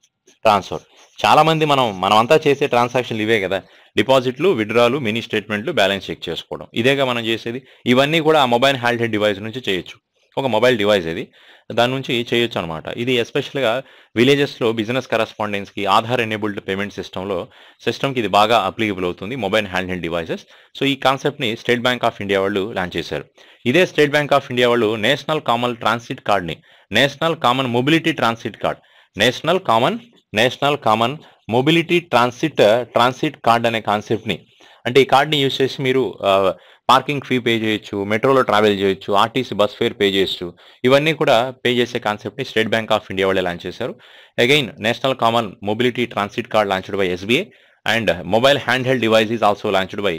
చాలా మంది మనమంతా చేసే ట్రాన్సాక్షన్లు ఇవే కదా, డిపాజిట్లు, విడ్రాలు, మినీ స్టేట్మెంట్లు, బ్యాలెన్స్ చెక్ చేసుకోవడం, ఇదేగా మనం చేసేది. ఇవన్నీ కూడా ఆ మొబైల్ హ్యాండ్ డివైస్ నుంచి చేయొచ్చు. ఒక మొబైల్ డివైస్ ఇది, దాని నుంచి చేయొచ్చు అనమాట. ఇది ఎస్పెషల్గా విలేజెస్లో బిజినెస్ కరస్పాండెన్స్కి ఆధార్ ఎనేబుల్డ్ పేమెంట్ సిస్టమ్కి ఇది బాగా అప్లికబుల్ అవుతుంది, మొబైల్ హ్యాండ్ డివైసెస్. సో ఈ కాన్సెప్ట్ని స్టేట్ బ్యాంక్ ఆఫ్ ఇండియా వాళ్ళు లాంచ్ చేశారు. ఇదే స్టేట్ బ్యాంక్ ఆఫ్ ఇండియా వాళ్ళు నేషనల్ కామన్ ట్రాన్సిట్ కార్డ్ని national common mobility transit card national common mobility transit card అనే కాన్సెప్ట్ని, అంటే ఈ కార్డ్ని యూజ్ చేసి మీరు పార్కింగ్ ఫీ పే చేయొచ్చు, మెట్రోలో ట్రావెల్ చేయొచ్చు, ఆర్టీసీ బస్ ఫేర్ పే చేయొచ్చు, ఇవన్నీ కూడా పే చేసే కాన్సెప్ట్ని స్టేట్ బ్యాంక్ ఆఫ్ ఇండియా వాళ్ళే లాంచ్ చేశారు. Again national common mobility transit card launched by SBI and mobile hand held device is also launched by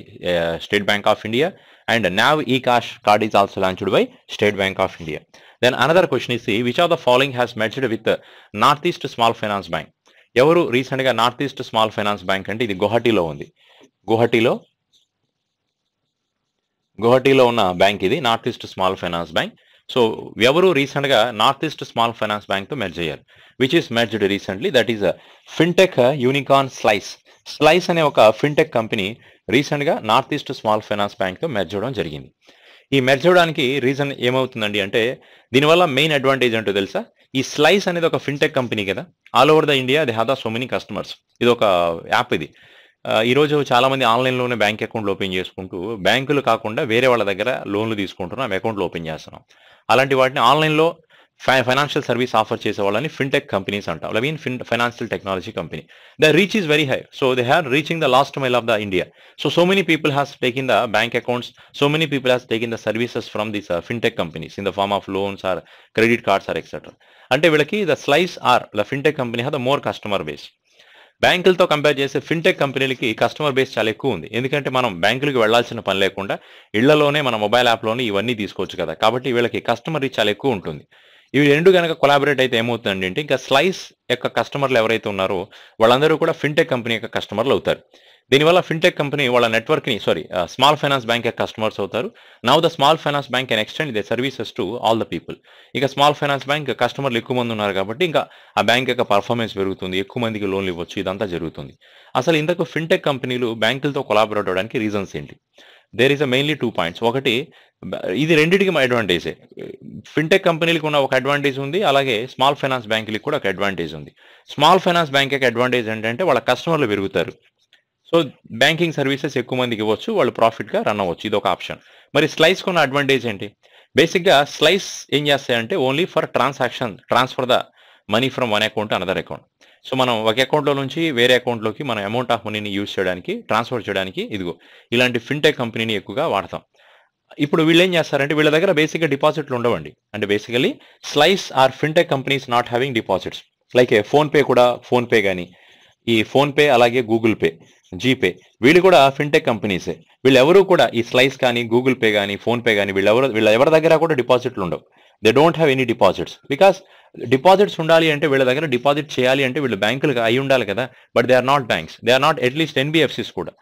state bank of India and NAV e-Cash card is also launched by State Bank of India. Then another question is, which of the following has merged with Northeast Small Finance Bank? ఎవరు రీసెంట్గా north east small finance bank అంటే ఇది గువాహటీలో ఉంది, గువాహటీలో ఉన్న bank ఇది north east small finance bank. So ఎవరు రీసెంట్గా నార్త్ ఈస్ట్ స్మాల్ ఫైనాన్స్ బ్యాంక్తో మెర్జ్ అయ్యారు? Which is merged recently, that is fintech unicorn Slice అనే ఒక ఫిన్టెక్ కంపెనీ రీసెంట్గా నార్త్ ఈస్ట్ స్మాల్ ఫైనాన్స్ బ్యాంక్తో మెర్జ్ అవ్వడం జరిగింది. ఈ మెర్జ్ అవ్వడానికి రీజన్ ఏమవుతుందండి అంటే, దీనివల్ల మెయిన్ అడ్వాంటేజ్ ఏంటో తెలుసా? ఈ స్లైస్ అనేది ఒక ఫిన్టెక్ కంపెనీ కదా, all over the India they have the so many customers. ఇది ఒక యాప్. ఇది ఈరోజు చాలా మంది ఆన్లైన్లోనే బ్యాంక్ అకౌంట్లు ఓపెన్ చేసుకుంటూ బ్యాంకులు కాకుండా వేరే వాళ్ళ దగ్గర లోన్లు తీసుకుంటున్నాం, అకౌంట్లు ఓపెన్ చేస్తున్నాం. అలాంటి వాటిని ఆన్లైన్లో ఫైనాన్షియల్ సర్వీస్ ఆఫర్ చేసే వాళ్ళని ఫిన్టెక్ కంపెనీస్ అంటాం. I mean financial technology company. The reach is very high. So they have reaching the last mile of the India. So many people has taken the bank accounts, so many people has taken the services from this fintech companies in the form of loans or credit cards or etcetera. అంటే వీళ్ళకి the Slice or the fintech company have the more customer base. బ్యాంకులతో compare చేస్తే fintech కంపెనీలకి customer base చాలా ఎక్కువ ఉంది. ఎందుకంటే మనం బ్యాంకులకు వెళ్లాల్సిన పని లేకుండా ఇళ్లలోనే మన మొబైల్ యాప్లోనే ఇవన్నీ తీసుకోవచ్చు కదా, కాబట్టి వీళ్ళకి కస్టమర్ రీచ్ చాలా ఎక్కువ ఉంటుంది. ఇవి రెండు కనుక కొలాబరేట్ అయితే ఏమవుతుందండి అంటే, ఇంకా స్లైస్ యొక్క కస్టమర్లు ఎవరైతే ఉన్నారో వాళ్ళందరూ కూడా ఫిన్టెక్ కంపెనీ యొక్క కస్టమర్లు అవుతారు. దీనివల్ల ఫిన్టెక్ కంపెనీ వాళ్ళ నెట్వర్క్ని స్మాల్ ఫైనాన్స్ బ్యాంక్ యొక్క కస్టమర్స్ అవుతారు. Now the small finance bank can extend the services to all the people. ఇక స్మాల్ ఫైనాన్స్ బ్యాంక్ కస్టమర్లు ఎక్కువ మంది ఉన్నారు కాబట్టి ఇంకా ఆ బ్యాంక్ యొక్క పర్ఫార్మెన్స్ పెరుగుతుంది, ఎక్కువ మందికి లోన్లు ఇవ్వచ్చు, ఇదంతా జరుగుతుంది. అసలు ఇంతకు ఫిన్టెక్ కంపెనీలు బ్యాంకులతో కొలాబరేట్ అవడానికి రీజన్స్ ఏంటి? There is mainly 2 points. ఒకటి, ఇది రెండింటికి అడ్వాంటేజే. ఫిన్టెక్ కంపెనీలకు ఉన్న ఒక అడ్వాంటేజ్ ఉంది, అలాగే స్మాల్ ఫైనాన్స్ బ్యాంకులకు కూడా ఒక అడ్వాంటేజ్ ఉంది. స్మాల్ ఫైనాన్స్ బ్యాంక్ యొక్క అడ్వాంటేజ్ ఏంటంటే వాళ్ళ కస్టమర్లు పెరుగుతారు, సో బ్యాంకింగ్ సర్వీసెస్ ఎక్కువ మందికి ఇవ్వచ్చు, వాళ్ళు ప్రాఫిట్గా రన్ అవ్వచ్చు, ఇది ఒక ఆప్షన్. మరి స్లైస్ కొన్న అడ్వాంటేజ్ ఏంటి? బేసిక్గా స్లైస్ ఏం చేస్తాయంటే only for transfer the money from one account another account. So మనం ఒక అకౌంట్లో నుంచి వేరే అకౌంట్లోకి మనం అమౌంట్ ఆఫ్ మనీని యూజ్ చేయడానికి, ట్రాన్స్ఫర్ చేయడానికి ఇదిగో ఇలాంటి ఫిన్టెక్ కంపెనీని ఎక్కువగా వాడతాం. ఇప్పుడు వీళ్ళు ఏం చేస్తారంటే, వీళ్ళ దగ్గర బేసిక్గా డిపాజిట్లు ఉండవండి. అంటే basically Slice or fintech companies not having deposits. Like PhonePe కూడా, ఫోన్పే కానీ ఈ ఫోన్పే అలాగే గూగుల్ పే, జీపే, వీళ్ళు కూడా ఫిన్టెక్ కంపెనీసే. వీళ్ళెవరూ కూడా ఈ స్లైస్ కానీ, గూగుల్ పే కానీ, ఫోన్పే కానీ వీళ్ళ ఎవరి దగ్గర కూడా డిపాజిట్లు ఉండవు. They don't have any deposits. Because deposits ఉండాలి అంటే వీళ్ళ దగ్గర డిపాజిట్ చేయాలి అంటే వీళ్ళు బ్యాంకులు అయి ఉండాలి కదా. But they are not banks, they are not at least NBFCs కూడా.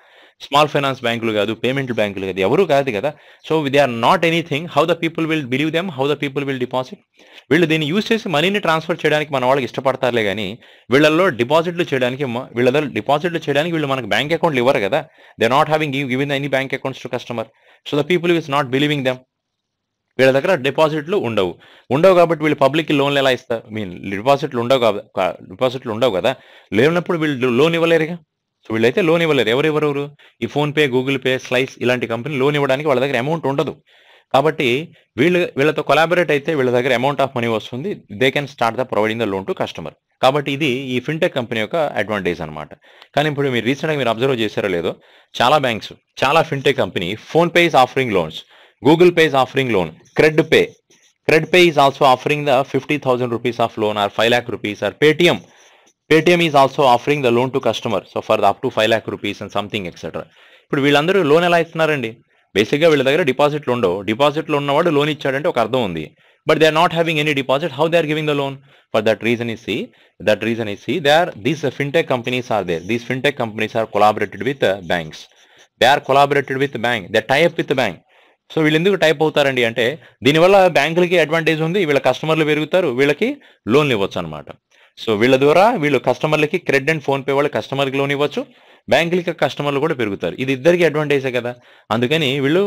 స్మాల్ ఫైనాన్స్ బ్యాంకులు కాదు, పేమెంట్ బ్యాంకులు కాదు, ఎవరు కాదు కదా. So they are not anything. How the people will believe them, how the people will deposit? వీళ్ళు దీన్ని యూజ్ చేసి మనీని ట్రాన్స్ఫర్ చేయడానికి మన వాళ్ళకి ఇష్టపడతారులే కానీ వీళ్ళల్లో డిపాజిట్లు చేయడానికి వీళ్ళు మనకు బ్యాంక్ అకౌంట్లు ఇవ్వరు కదా. They are not having given any bank accounts to customer. So the people is not believing them. వీళ్ళ దగ్గర డిపాజిట్లు ఉండవు కాబట్టి వీళ్ళు పబ్లిక్కి లోన్లు ఎలా ఇస్తారు? డిపాజిట్లు ఉండవు కదా. లేనప్పుడు వీళ్ళు లోన్ ఇవ్వలేరుగా. సో వీళ్ళైతే లోన్ ఇవ్వలేరు. ఎవరెవరు? ఈ ఫోన్పే, గూగుల్ పే, స్లైస్ ఇలాంటి కంపెనీ లోన్ ఇవ్వడానికి వాళ్ళ దగ్గర అమౌంట్ ఉండదు. కాబట్టి వీళ్ళతో కొలాబరేట్ అయితే వీళ్ళ దగ్గర అమౌంట్ ఆఫ్ మనీ వస్తుంది. They can start the providing the loan to customer. కాబట్టి ఇది ఈ ఫిన్టెక్ కంపెనీ యొక్క అడ్వాంటేజ్ అనమాట. కానీ ఇప్పుడు మీరు రీసెంట్గా మీరు అబ్జర్వ్ చేశారో లేదో, చాలా బ్యాంక్స్, చాలా fintech company, phone pay is offering loans, Google pay is offering loan, cred pay is also offering the 50,000 rupees of loan or 5 lakh rupees, or Paytm is also offering the loan to customer, so for the up to 5 lakh rupees and something etc. ఇప్పుడు వీళ్ళందరూ loan ఎలా ఇస్తున్నారండి? బేసిక్గా వీళ్ళ దగ్గర డిపాజిట్లు ఉండవు. డిపాజిట్లు ఉన్నవాడు లోన్ ఇచ్చాడంటే ఒక అర్థం ఉంది. But they are not having any deposit. How they are giving the loan? For that reason is see, these fintech companies are there. These fintech companies are collaborated with banks. They are collaborated with the bank. They tie up with the bank. So వీళ్ళు ఎందుకు type అవుతారండి అంటే, దీనివల్ల బ్యాంకులకి advantage ఉంది, వీళ్ళ కస్టమర్లు పెరుగుతారు, వీళ్ళకి లోన్లు ఇవ్వచ్చు అనమాట. సో వీళ్ళ ద్వారా వీళ్ళు కస్టమర్లకి, క్రెడిట్ అండ్ ఫోన్ పే వాళ్ళు కస్టమర్కి లోన్ ఇవ్వచ్చు, బ్యాంకులకి కస్టమర్లు కూడా పెరుగుతారు. ఇది ఇద్దరికి అడ్వాంటేజే కదా. అందుకని వీళ్ళు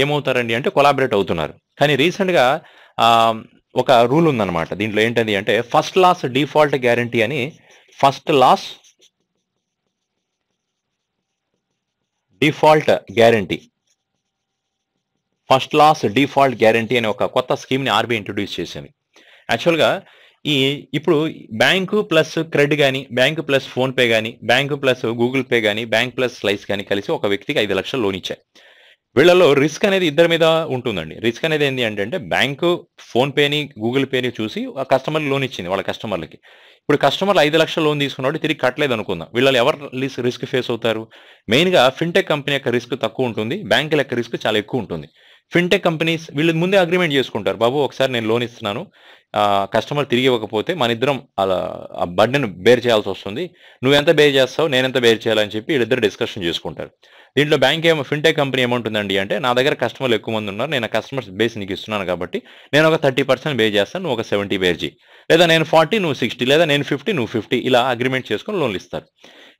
ఏమవుతారండి అంటే కొలాబరేట్ అవుతున్నారు. కానీ రీసెంట్గా ఒక రూల్ ఉందన్నమాట. దీంట్లో ఏంటది అంటే ఫస్ట్ లాస్ డిఫాల్ట్ గ్యారంటీ అని, ఫస్ట్ లాస్ డిఫాల్ట్ గ్యారంటీ అనే ఒక కొత్త స్కీమ్ని ఆర్బీఐ ఇంట్రొడ్యూస్ చేసింది. యాక్చువల్గా ఇప్పుడు బ్యాంకు ప్లస్ క్రెడిట్ కానీ, బ్యాంకు ప్లస్ ఫోన్పే కానీ, బ్యాంకు ప్లస్ గూగుల్ పే కానీ, బ్యాంక్ ప్లస్ స్లైస్ కానీ కలిసి ఒక వ్యక్తికి 5 లక్షలు లోన్ ఇచ్చాయి. వీళ్ళలో రిస్క్ అనేది ఇద్దరి మీద ఉంటుందండి. రిస్క్ అనేది ఏంటి అంటే బ్యాంకు ఫోన్పేని, గూగుల్ పేని చూసి కస్టమర్లు లోన్ ఇచ్చింది వాళ్ళ కస్టమర్లకి. ఇప్పుడు కస్టమర్లు 5 లక్షలు లోన్ తీసుకున్నాడు, తిరిగి కట్టలేదు అనుకుందాం. వీళ్ళలో ఎవరు రిస్క్ ఫేస్ అవుతారు? మెయిన్గా ఫిన్టెక్ కంపెనీ యొక్క రిస్క్ తక్కువ ఉంటుంది, బ్యాంకుల యొక్క రిస్క్ చాలా ఎక్కువ ఉంటుంది. ఫిన్టెక్ కంపెనీస్ వీళ్ళు ముందే అగ్రిమెంట్ చేసుకుంటారు, బాబు ఒకసారి నేను లోన్ ఇస్తున్నాను, కస్టమర్ తిరిగి ఇవ్వకపోతే మన ఇద్దరం అలా ఆ బర్డెన్ బేర్ చేయాల్సి వస్తుంది, నువ్వు ఎంత బేర్ చేస్తావు, నేను ఎంత బేర్ చేయాలని చెప్పి వీళ్ళిద్దరు డిస్కషన్ చేసుకుంటారు. దీంట్లో బ్యాంక్ ఫిన్టెక్ కంపెనీ ఏమంటుందండి అంటే, నా దగ్గర కస్టమర్లు ఎక్కువ మంది ఉన్నారు, నేను కస్టమర్స్ బేస్ నీకు ఇస్తున్నాను కాబట్టి నేను ఒక 30% బే చేస్తాను, నువ్వు ఒక 70 బేర్ చేయి, లేదా నేను 40 నువ్వు 60, లేదా నేను 50 నువ్వు 50, ఇలా అగ్రిమెంట్ చేసుకొని లోన్లు ఇస్తారు.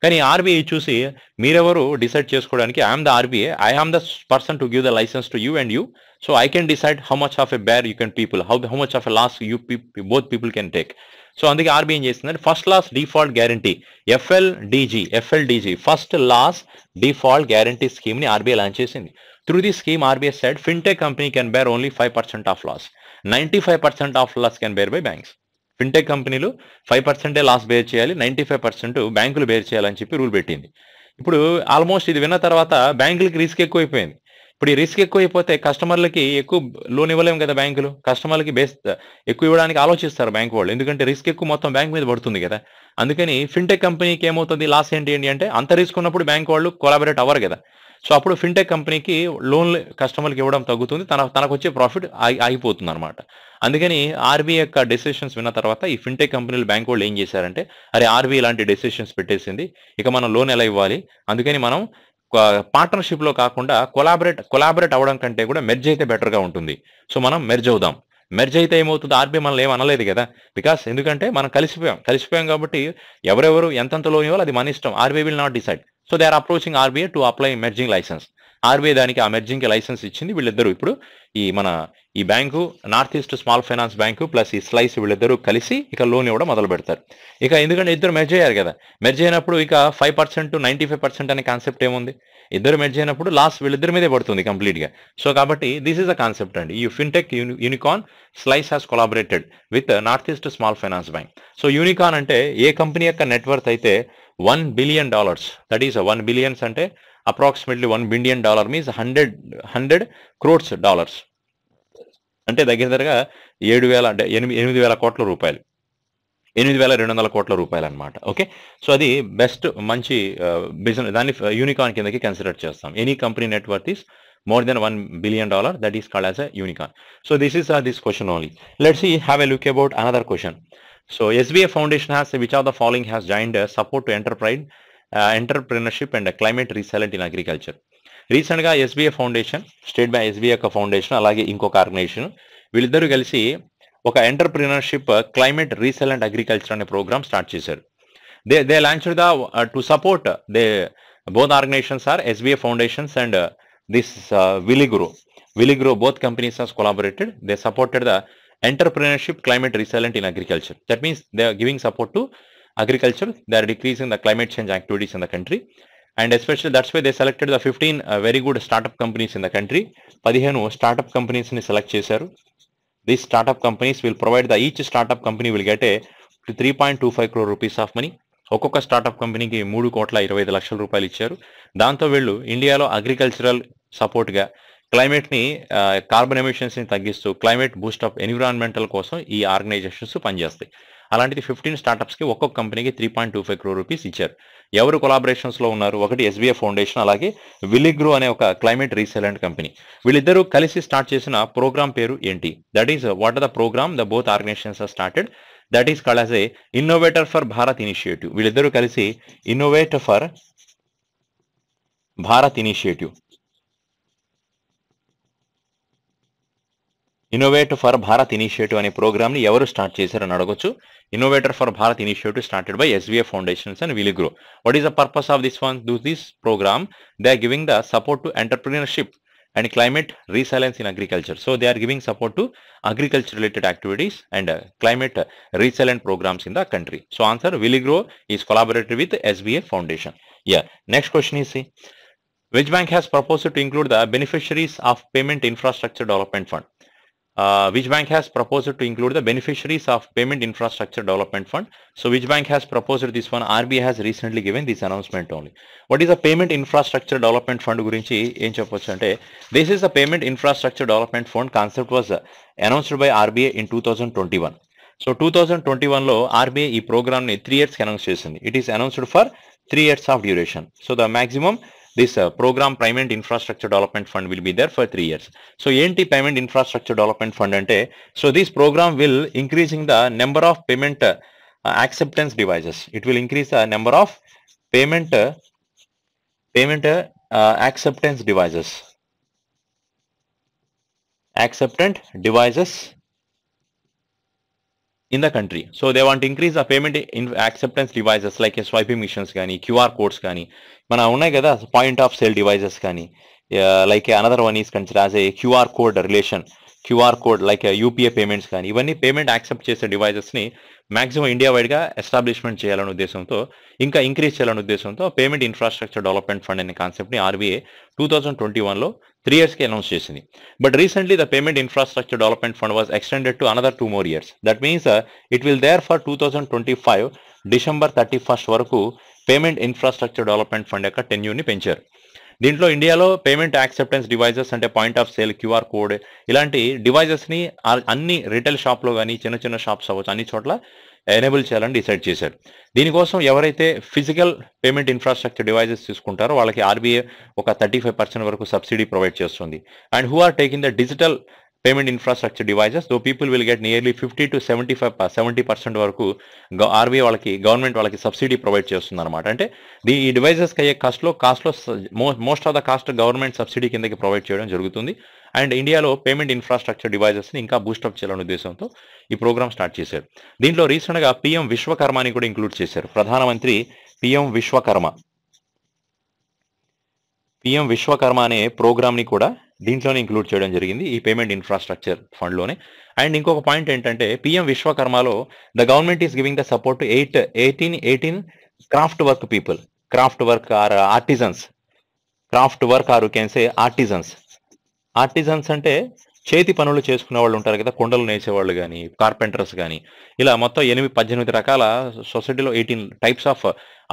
కానీ ఆర్బీఐ చూసి మీరెవరు డిసైడ్ చేసుకోవడానికి, I'm the RBI, I am the person to give the licence to you and you, so I can decide how much of a bear you can people, how much of a loss you both people can take. So అందుకే RBI ఏం చేస్తుందంటే first loss default guarantee, FLDG first loss default guarantee scheme ని RBI launch చేసింది. Through the scheme RBI said fintech company can bear only 5% of loss, 95% of loss can bear by banks. Fintech కంపెనీలు 5% loss bear చేయాలి, 95% బ్యాంకులు bear చేయాలని చెప్పి rule పెట్టింది. ఇప్పుడు almost ఇది విన్న తర్వాత బ్యాంకులకి రిస్క్ ఎక్కువైపోయింది. ఇప్పుడు ఈ రిస్క్ ఎక్కువైపోతే కస్టమర్లకి ఎక్కువ లోన్ ఇవ్వలేము కదా బ్యాంకులు, కస్టమర్లకి బేస్ ఎక్కువ ఇవ్వడానికి ఆలోచిస్తారు బ్యాంక్ వాళ్ళు, ఎందుకంటే రిస్క్ ఎక్కువ మొత్తం బ్యాంక్ మీద పడుతుంది కదా. అందుకని ఫిన్టెక్ కంపెనీకి ఏమవుతుంది, లాస్ ఏంటి అంటే అంత రిస్క్ ఉన్నప్పుడు బ్యాంక్ వాళ్ళు కొలాబరేట్ అవ్వరు కదా. సో అప్పుడు ఫిన్టెక్ కంపెనీకి లోన్లు కస్టమర్కి ఇవ్వడం తగ్గుతుంది, తనకు వచ్చే ప్రాఫిట్ ఆగిపోతుంది అనమాట. అందుకని ఆర్బీఐ యొక్క డెసిషన్స్ విన్న తర్వాత ఈ ఫిన్టెక్ కంపెనీలు బ్యాంక్ వాళ్ళు ఏం చేశారంటే, అరే ఆర్బీఐ ఇలాంటి డెసిషన్స్ పెట్టేసింది, ఇక మనం లోన్ ఎలా ఇవ్వాలి, అందుకని మనం పార్ట్నర్షిప్లో కాకుండా కొలాబరేట్ అవ్వడం కంటే కూడా మెర్జ్ అయితే బెటర్గా ఉంటుంది, సో మనం మెర్జ్ అవుదాం. మెర్జ్ అయితే ఏమవుతుంది, ఆర్బీఐ మనల్ని ఏమనలేదు కదా, బికాస్ ఎందుకంటే మనం కలిసిపోయాం కాబట్టి ఎవరెవరు ఎంతంత లోన్ ఇవ్వాలి అది మన ఇష్టం, RBI will not decide. So they are approaching RBI to apply merging licence. RBI దానికి ఆ మెర్జింగ్కి లైసెన్స్ ఇచ్చింది. వీళ్ళిద్దరూ ఇప్పుడు ఈ bank, North east small Finance Bank plus ఈ స్లైస్ వీళ్ళిద్దరూ కలిసి ఇక లోన్ ఇవ్వడం మొదలు పెడతారు. ఇక ఎందుకంటే ఇద్దరు మెర్జ్ అయ్యారు కదా, మెర్జ్ అయినప్పుడు ఇక 5% 95% అనే కాన్సెప్ట్ ఏముంది, ఇద్దరు మెర్జ్ అయినప్పుడు లాస్ వీళ్ళిద్దరి మీదే పడుతుంది కంప్లీట్గా. సో కాబట్టి దిస్ ఈస్ అ కాన్సెప్ట్ అండి. ఈ fintech unicorn slice has collaborated with north east small finance bank. So unicorn అంటే ఏ కంపెనీ యొక్క నెట్వర్త్ అయితే $1 billion, దట్ ఈస్ 1 billion అంటే approximately $1 billion means 100 crores dollars, అంటే దగ్గరగా 8,000 కోట్ల రూపాయలు, 8,200 కోట్ల రూపాయలు అనమాట. ఓకే, సో అది బెస్ట్ మంచి బిజినెస్, దాన్ని యూనికార్న్ కిందకి కన్సిడర్ చేస్తాం. Any company net worth is more than $1 billion, that is called as a unicorn. So this is this question only. Let's see, have a look about another question. So SBI Foundation has, which of the following has joined support to entrepreneurship and climate resilient in agriculture? Recent గా SBI foundation, state bank SBI యొక్క foundation, అలాగే ఇంకొక organisation వీళ్ళిద్దరూ కలిసి ఒక entrepreneurship climate resilient agriculture అనే programme start చేశారు. They launched the to support both organizations are SBI Foundations and this Willigro, both companies has collaborated. They supported the entrepreneurship climate resilient in agriculture. That means they are giving support to agriculture. They are decreasing the climate change activities in the country. And especially that's why they selected the 15 very good startup companies in the country. 15 startup companies ni select chesaru. These startup companies will provide each startup company will get a 3.25 crore rupees of money. ఒక్కొక్క startup కంపెనీకి 3,25,00,000 రూపాయలు ఇచ్చారు. దాంతో వీళ్ళు ఇండియాలో agricultural సపోర్ట్గా క్లైమేట్ని carbon ఎమిషన్స్ని తగ్గిస్తూ climate boost up environmental కోసం ఈ ఆర్గనైజేషన్స్ పనిచేస్తాయి. అలాంటిది 15 స్టార్ట్అప్స్కి ఒక్కొక్క కంపెనీకి 3.25 crore రూపీస్ ఇచ్చారు. ఎవరు కొలాబరేషన్స్లో ఉన్నారు? ఒకటి ఎస్బీఐ ఫౌండేషన్, అలాగే విలిగ్రో అనే ఒక క్లైమేట్ రీసెలెంట్ కంపెనీ. వీళ్ళిద్దరూ కలిసి స్టార్ట్ చేసిన ప్రోగ్రామ్ పేరు ఏంటి? That is what are the programme the both organisations are started. That is called as a innovator for Bharat initiative. వీళ్ళిద్దరూ కలిసి innovator for Bharat initiative, innovator for Bharat initiative అనే ప్రోగ్రామ్ని ఎవరు స్టార్ట్ చేశారని అడగొచ్చు. Innovator for Bharat initiative started by SBI foundations and Villgro. What is the purpose of this one? This programme they are giving the support to entrepreneurship and climate resilience in agriculture. So they are giving support to agriculture related activities and climate resilient programs in the country. So answer, Viligro is collaborated with SBA Foundation. Yeah. Next question is, see, which bank has proposed to include the beneficiaries of Payment Infrastructure Development Fund? Which bank has proposed to include the beneficiaries of Payment Infrastructure Development Fund? So which bank has proposed this one? RBI has recently given this announcement only. What is the Payment Infrastructure Development Fund gurinchi em cheppochu ante, this is the Payment Infrastructure Development Fund concept was announced by RBI in 2021. So 2021 లో RBI ఈ programme ని 3 years announce చేసింది. It is announced for 3 years of duration. So the maximum this program Payment Infrastructure Development Fund will be there for 3 years. So enti Payment Infrastructure Development Fund ante, so this program will increasing the number of payment acceptance devices. It will increase the number of payment acceptance devices in the country. So they want to increase the payment acceptance devices like swiping machines కానీ, QR codes కానీ, మన ఉన్నాయి కదా point of sale devices కానీ, like another one is consider as a QR code relation, QR code like UPI payments కానీ, ఇవన్నీ payment accept చేసే డివైజెస్ని maximum India వైడ్గా ఎస్టాబ్లిష్మెంట్ చేయాలనే ఉద్దేశంతో, ఇంకా ఇంక్రీజ్ చేయాలనే ఉద్దేశంతో పేమెంట్ ఇన్ఫ్రాస్ట్రక్చర్ డెవలప్మెంట్ ఫండ్ అనే కాన్సెప్ట్ని ఆర్బీఐ 2021లో 3 yearsకి అనౌన్స్ చేసింది. But recently the payment infrastructure development fund was extended to another 2 more years. That means it will there for 2025 December 31st వరకు పేమెంట్ ఇన్ఫ్రాస్ట్రక్చర్ డెవలప్మెంట్ ఫండ్ యొక్క టెన్యూర్ని పెంచారు. దీంట్లో ఇండియాలో పేమెంట్ యాక్సెప్టెన్స్ డివైజెస్ అంటే point of sale, QR code ఇలాంటి డివైజెస్ని అన్ని retail షాప్లో కానీ, చిన్న చిన్న షాప్స్ అవ్వచ్చు, అన్ని చోట్ల ఎనేబుల్ చేయాలని డిసైడ్ చేశారు. దీనికోసం ఎవరైతే ఫిజికల్ పేమెంట్ ఇన్ఫ్రాస్ట్రక్చర్ డివైజెస్ తీసుకుంటారో వాళ్ళకి ఆర్బీఐ ఒక 35% వరకు సబ్సిడీ ప్రొవైడ్ చేస్తుంది. And who are taking the digital payment infrastructure devices, those people will get nearly 50 to 70% వరకు ఆర్బీఐ గవర్నమెంట్ వాళ్ళకి సబ్సిడీ ప్రొవైడ్ చేస్తుంది అనమాట. అంటే ఈ డివైజెస్కి అయ్యే కాస్ట్లో most of the cost government subsidy కిందకి ప్రొవైడ్ చేయడం జరుగుతుంది. అండ్ ఇండియాలో పేమెంట్ ఇన్ఫ్రాస్ట్రక్చర్ డివైజెస్ని ఇంకా బూస్టప్ చేయాలనే ఉద్దేశంతో ఈ ప్రోగ్రామ్ స్టార్ట్ చేశారు. దీంట్లో రీసెంట్గా పిఎం విశ్వకర్మని కూడా ఇంక్లూడ్ చేశారు. ప్రధానమంత్రి పిఎం విశ్వకర్మ అనే ప్రోగ్రామ్ని కూడా దీంట్లోనే ఇంక్లూడ్ చేయడం జరిగింది, ఈ పేమెంట్ ఇన్ఫ్రాస్ట్రక్చర్ ఫండ్లోనే. అండ్ ఇంకొక పాయింట్ ఏంటంటే పిఎం విశ్వకర్మలో the government is giving the support to 18 craft work people, craft work are artisans, you can say artisans అంటే చేతి పనులు చేసుకునే వాళ్ళు ఉంటారు కదా, కొండలు నేసేవాళ్ళు కానీ, కార్పెంటర్స్ కానీ, ఇలా మొత్తం 18 రకాల సొసైటీలో 18 types of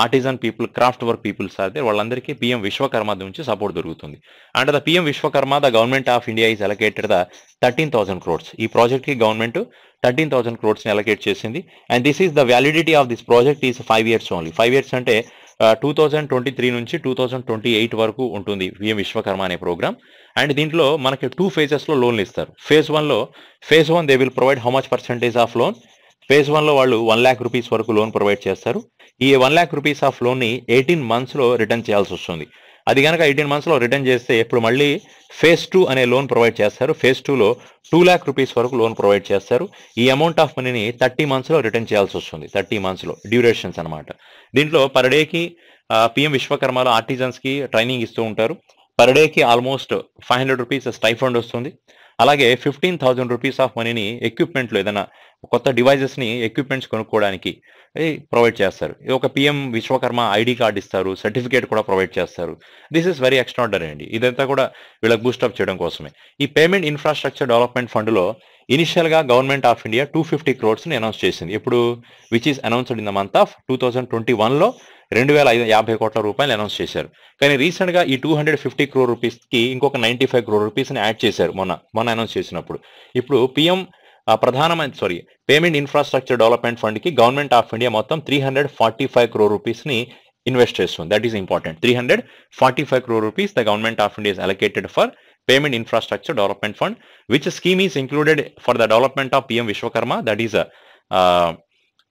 artisan people, craft work peoples అయితే వాళ్ళందరికీ పిఎం విశ్వకర్మ నుంచి సపోర్ట్ దొరుకుతుంది. And the PM Vishwakarma the government of India is allocated the 13,000 crores. ఈ ప్రాజెక్ట్కి గవర్నమెంట్ 13,000 crores అలొకేట్ చేసింది. And this is the validity of this project is 5 years only. 5 years అంటే 2023 నుంచి 2028 వరకు ఉంటుంది పిఎం విశ్వకర్మ అనే ప్రోగ్రామ్. అండ్ దీంట్లో మనకి 2 phases లోన్లు ఇస్తారు. Phase 1 they will provide how much percentage of loan. Phase 1లో వాళ్ళు 1 lakh rupees వరకు లోన్ ప్రొవైడ్ చేస్తారు. ఈ 1 lakh rupees ఆఫ్ లోన్ని 18 months రిటర్న్ చేయాల్సి వస్తుంది. అది కనుక 18 months రిటర్న్ చేస్తే ఇప్పుడు మళ్ళీ ఫేజ్ 2 అనే లోన్ ప్రొవైడ్ చేస్తారు. ఫేజ్ 2లో 2 lakh rupees వరకు లోన్ ప్రొవైడ్ చేస్తారు. ఈ అమౌంట్ ఆఫ్ మనీని 30 months రిటర్న్ చేయాల్సి వస్తుంది. 30 months డ్యూరేషన్స్ అనమాట. దీంట్లో పర్ డేకి పిఎం విశ్వకర్మలో ఆర్టిజన్స్కి ట్రైనింగ్ ఇస్తూ ఉంటారు. పర్ డేకి ఆల్మోస్ట్ 500 rupees స్టైఫండ్ వస్తుంది. అలాగే 15,000 rupees ఆఫ్ మనీని ఎక్విప్మెంట్లో ఏదైనా కొత్త డివైజెస్ని ఎక్విప్మెంట్స్ కొనుక్కోవడానికి ప్రొవైడ్ చేస్తారు. ఒక పిఎం విశ్వకర్మ ఐడి కార్డ్ ఇస్తారు, సర్టిఫికేట్ కూడా ప్రొవైడ్ చేస్తారు. దిస్ ఇస్ వెరీ ఎక్స్ట్రాడనరీ అండి. ఇదంతా కూడా వీళ్ళకి బూస్టప్ చేయడం కోసమే. ఈ పేమెంట్ ఇన్ఫ్రాస్ట్రక్చర్ డెవలప్మెంట్ ఫండ్లో ఇనిషియల్ గా గవర్నమెంట్ ఆఫ్ ఇండియా 250 crores ని అనౌన్స్ చేసింది. ఇప్పుడు which is announced in the month of 2021 లో 2,550 కోట్ల రూపాయలు అనౌన్స్ చేశారు. కానీ రీసెంట్ గా ఈ 250 crore రూపీస్ కి ఇంకొక 95 crore రూపీస్ ని యాడ్ చేశారు మొన్న అనౌన్స్ చేసినప్పుడు. ఇప్పుడు పిఎం ప్రధానమంత్రి పేమెంట్ ఇన్ఫ్రాస్ట్రక్చర్ డెవలప్మెంట్ ఫండ్ కి గవర్నమెంట్ ఆఫ్ ఇండియా మొత్తం 345 crore రూపీస్ ని ఇన్వెస్ట్ చేస్తుంది. That is important. 345 crore rupees the government of India is allocated for payment infrastructure development fund, which scheme is included for the development of PM Vishwakarma, that is a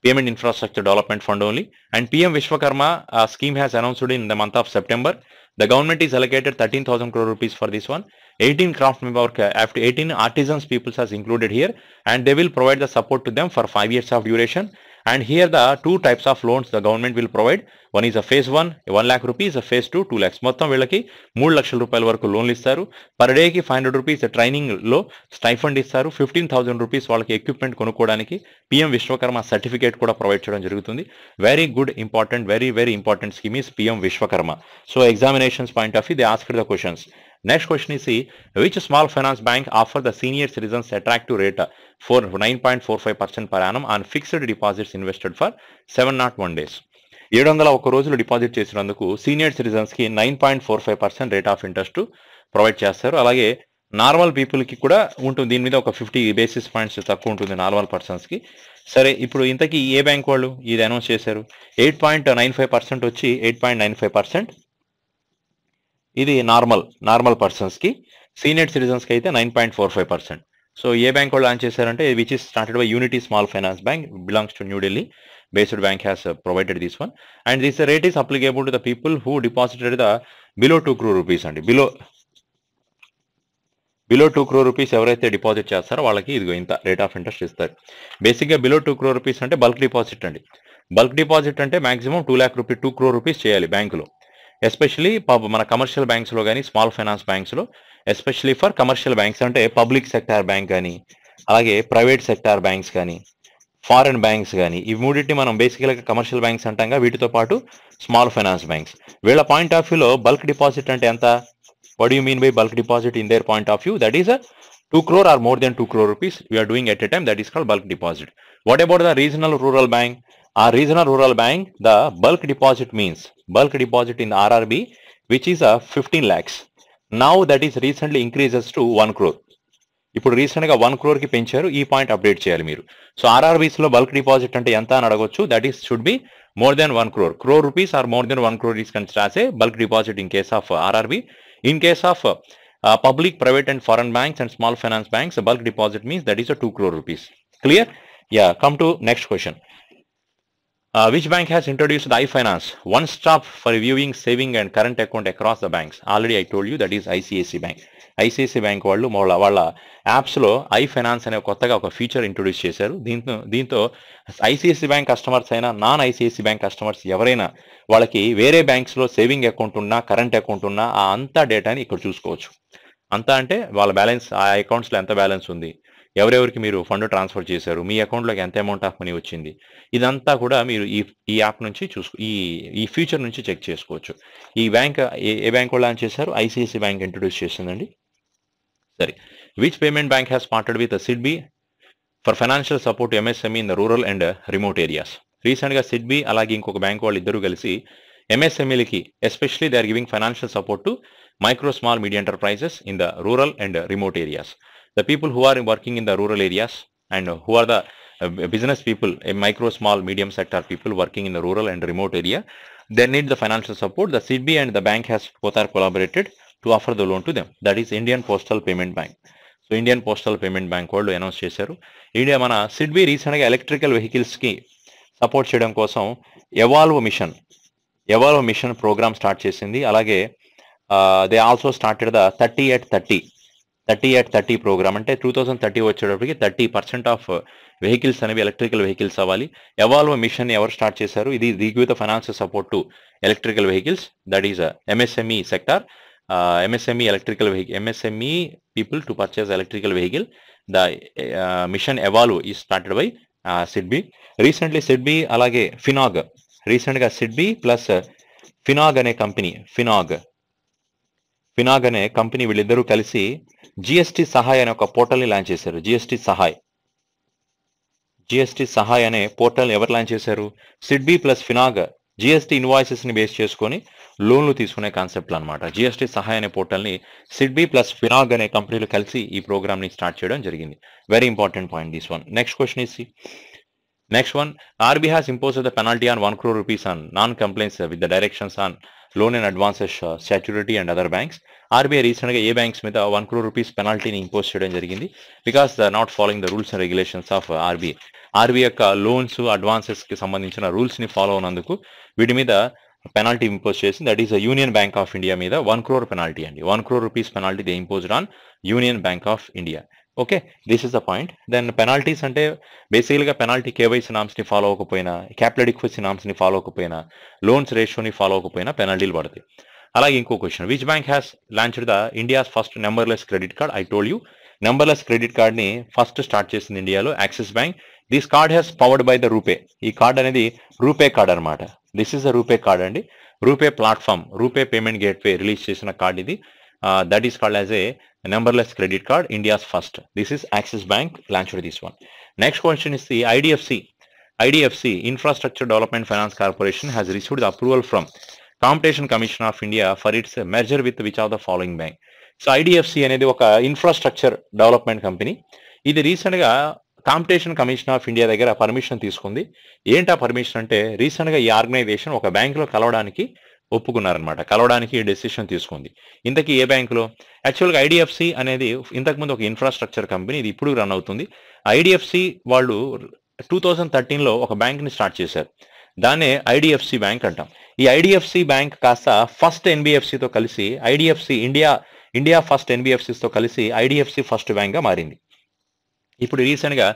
payment infrastructure development fund only. And PM Vishwakarma scheme has announced in the month of September. The government is allocated 13,000 crore rupees for this one. 18 craftsmen work, after 18 artisans peoples has included here, and they will provide the support to them for 5 years of duration. And here the two types of loans the government will provide. One is a phase 1, 1 lakh rupees, a phase 2, 2 lakhs. మొత్తం వీళ్ళకి 3 లక్షల రూపాయల వరకు లోన్లు ఇస్తారు. Per డేకి 500 rupees training లో stipend ఇస్తారు. 15,000 రూపీస్ వాళ్ళకి ఎక్విప్మెంట్ కొనుక్కోవడానికి పిఎం విశ్వకర్మ సర్టిఫికేట్ కూడా ప్రొవైడ్ చేయడం జరుగుతుంది. Very good, important, very important scheme is PM Vishwakarma. So examinations point of view they asked the questions. Next question is, which small finance bank offer the senior citizens attractive rate for 9.45% per annum on fixed deposits invested for 701 days? 701 రోజులు deposit చేసినందుకు senior citizens కి 9.45% rate of interest provide చేస్తారు. అలాగే normal people కి కూడా ఉంటుంది. దీని మీద ఒక 50 బేసిస్ పాయింట్స్ తక్కువ ఉంటుంది నార్మల్ పర్సన్స్ కి. సరే, ఇప్పుడు ఇంతకీ ఏ బ్యాంక్ వాళ్ళు ఇది అనౌన్స్ చేశారు? 8.95% వచ్చి 8.95%. ఇది నార్మల్ పర్సన్స్ కి. సీనియర్ సిటిజన్స్ కి అయితే 9.45%. సో ఏ బ్యాంక్ వాళ్ళు లాంచ్ చేశారంటే which is started by unity small finance bank, belongs to new Delhi based bank has provided this one, and this rate is applicable to the people who deposited the below 2 crore rupees and below 2 crore rupees ఎవరైతే deposit చేస్తారో వాళ్ళకి ఇదిగో ఇంత rate of interest ఇస్తారు. Basic గా below 2 crore rupees అంటే bulk deposit అండి. Bulk deposit అంటే మాక్సిమం 2 crore rupees చేయాలి బ్యాంకులో. ఎస్పెషలీ మన కమర్షియల్ బ్యాంక్స్ లో కానీ స్మాల్ ఫైనాన్స్ బ్యాంక్స్ లో, ఎస్పెషలీ ఫర్ కమర్షియల్ బ్యాంక్స్ అంటే పబ్లిక్ సెక్టార్ బ్యాంక్ కానీ, అలాగే ప్రైవేట్ సెక్టార్ బ్యాంక్స్ కానీ, ఫారెన్ బ్యాంక్స్ కానీ, ఈ మూడింటిని మనం బేసికల్గా కమర్షియల్ బ్యాంక్స్ అంటాం. వీటితో పాటు స్మాల్ ఫైనాన్స్ బ్యాంక్స్. వీళ్ళ పాయింట్ ఆఫ్ వ్యూలో బల్క్ డిపాజిట్ అంటే ఎంత? What do you mean by bulk deposit in there point of view? That is 2 crore or more than 2 crore rupees we are doing at a time. That is called bulk deposit. What about the regional rural bank? Our regional rural bank, the bulk deposit means bulk deposit in RRB, which is 15 lakhs. Now that is recently increases to 1 crore. ఇప్పుడు recent గా 1 crore కి పెంచారు. ఈ point update చేయాలి మీరు. So RRBs లో bulk deposit అంటే ఎంత అని అడగొచ్చు. That is should be more than 1 crore. Crore rupees or more than 1 crore is considered as a bulk deposit in case of RRB. In case of public, private and foreign banks and small finance banks, bulk deposit means that is 2 crore rupees. Clear? Yeah. Come to next question. Which bank has introduced the iFinance, one stop for viewing saving and current account across the banks? Already I told you that is ICICI Bank. ICICI bank వాళ్ళు వాళ్ళ యాప్స్లో iFinance అనే కొత్తగా ఒక feature introduce చేశారు. దీంతో ICICI bank customers అయినా non ICICI bank customers ఎవరైనా వాళ్ళకి వేరే బ్యాంక్స్లో సేవింగ్ అకౌంట్ ఉన్నా కరెంట్ అకౌంట్ ఉన్నా ఆ అంతా డేటాని ఇక్కడ చూసుకోవచ్చు. అంతా అంటే వాళ్ళ బ్యాలెన్స్, ఆ అకౌంట్స్లో ఎంత బ్యాలెన్స్ ఉంది, ఎవరెవరికి మీరు ఫండ్ ట్రాన్స్ఫర్ చేశారు, మీ అకౌంట్లోకి ఎంత అమౌంట్ ఆఫ్ మనీ వచ్చింది, ఇదంతా కూడా మీరు ఈ యాప్ నుంచి ఈ ఫీచర్ నుంచి చెక్ చేసుకోవచ్చు. ఈ బ్యాంక్ ఏ బ్యాంక్ వాళ్ళు లాంచ్ చేశారు? ఐసిఐసి బ్యాంక్ ఇంట్రొడ్యూస్ చేసిందండి. సరే, which payment bank has partnered with SIDBI for financial support MSME in the rural and remote areas? రీసెంట్గా సిడ్బీ అలాగే ఇంకొక బ్యాంక్ వాళ్ళు ఇద్దరు కలిసి ఎంఎస్ఎంఈలకి especially they are giving financial support to micro small medium enterprises in the rural and remote areas. The people who are working in the rural areas and who are the business people, micro, small, medium sector people working in the rural and remote area, they need the financial support. The SIDBI and the bank has both are collaborated to offer the loan to them. That is Indian Postal Payment Bank. So Indian Postal Payment Bank వాళ్ళు announce చేశారు. India మన సిడ్బీ రీసెంట్గా electrical వెహికల్స్కి support చేయడం కోసం evolve machine programme start చేసింది. అలాగే they also started the 30 at 30 programme. అంటే 2030 వచ్చేటప్పటికి 30% ఆఫ్ వెహికల్స్ అనేవి ఎలక్ట్రికల్ వెహికల్స్ అవ్వాలి. ఎవాల్వ్ మిషన్ ఎవరు స్టార్ట్ చేశారు? ఇది give the financial support to electrical vehicles. That is MSME sector. MSME people to purchase electrical vehicle. The mission evolve is started by SIDBI. Recently SIDBI alage Finog. Recently SIDBI plus Finog ane company. Finog ఫినాగ్ అనే company వీళ్ళిద్దరూ కలిసి GST Sahay అనే ఒక పోర్టల్ని launch చేశారు. GST Sahay అనే portal ఎవరు launch చేశారు? SIDBI plus ఫినాగ్ GST invoices ని బేస్ చేసుకొని లోన్లు తీసుకునే కాన్సెప్ట్లు అనమాట. జిఎస్టి సహాయ్ అనే పోర్టల్ని సిడ్బీ ప్లస్ ఫినాగ్ అనే కంపెనీలు కలిసి ఈ ప్రోగ్రామ్ ని స్టార్ట్ చేయడం జరిగింది. Very important point this one. Next question is Next one, RBI has imposed the penalty on 1 crore rupees on non-compliance with the directions on loan and advances statutory and other banks. RBI recently ఏ banks మీద 1 crore rupees పెనాల్టీని impose చేయడం జరిగింది because the not following the rules and regulations of RBI. RBI యొక్క loans advances కి సంబంధించిన rules ని follow అవునందుకు వీటి మీద పెనాల్టీ ఇంపోజ్ చేసింది. That is Union Bank of India మీద 1 crore పెనాల్టీ అండి. 1 crore rupees penalty they imposed on Union Bank of India. Okay, this is the point. Then penalties అంటే బేసిక్గా పెనాల్టీ కేవైసీ నామ్స్ ని follow అవ్వకపోయినా, capital adequacy norms ని follow అవ్వకపోయినా, loans రేషియోని follow అవ్వకపోయినా పెనాల్టీలు పడతాయి. అలాగే ఇంకో question, which bank has launched the India's first numberless credit card? I told you, numberless credit card ని ఫస్ట్ స్టార్ట్ చేసింది ఇండియాలో Axis bank. This card has powered by the RuPay. ఈ కార్డ్ అనేది రూపే కార్డ్ అనమాట. This is the RuPay card అండి. RuPay platform, RuPay payment gateway release చేసిన card ఇది. That is called as a numberless credit card, India's first. This is Axis Bank launched this one. Next question is the IDFC, Infrastructure Development Finance Corporation, has received the approval from Competition Commission of India for its merger with which of the following bank? So IDFC అనేది ఒక infrastructure development company. ఇది recent గా competition commission of India దగ్గర permission తీసుకుంది. ఏంటా permission అంటే, recent గా ఈ ఆర్గనైజేషన్ ఒక బ్యాంక్ లో కలవడానికి ఒప్పుకున్నారనమాట. కలవడానికి డెసిషన్ తీసుకుంది. ఇంతకీ ఏ బ్యాంకులో? యాక్చువల్గా ఐడిఎఫ్సి అనేది ఇంతకుముందు ఒక ఇన్ఫ్రాస్ట్రక్చర్ కంపెనీ, ఇది ఇప్పుడు రన్ అవుతుంది. ఐడిఎఫ్సి వాళ్ళు 2013లో ఒక బ్యాంక్ ని స్టార్ట్ చేశారు. దాన్నే ఐడిఎఫ్సి బ్యాంక్ అంటాం. ఈ ఐడిఎఫ్సి బ్యాంక్ కాస్త ఫస్ట్ ఎన్బిఎఫ్సితో కలిసి ఐడిఎఫ్సి ఇండియా ఫస్ట్ ఎన్బిఎఫ్సితో కలిసి ఐడిఎఫ్సి ఫస్ట్ బ్యాంక్ గా మారింది. ఇప్పుడు రీసెంట్ గా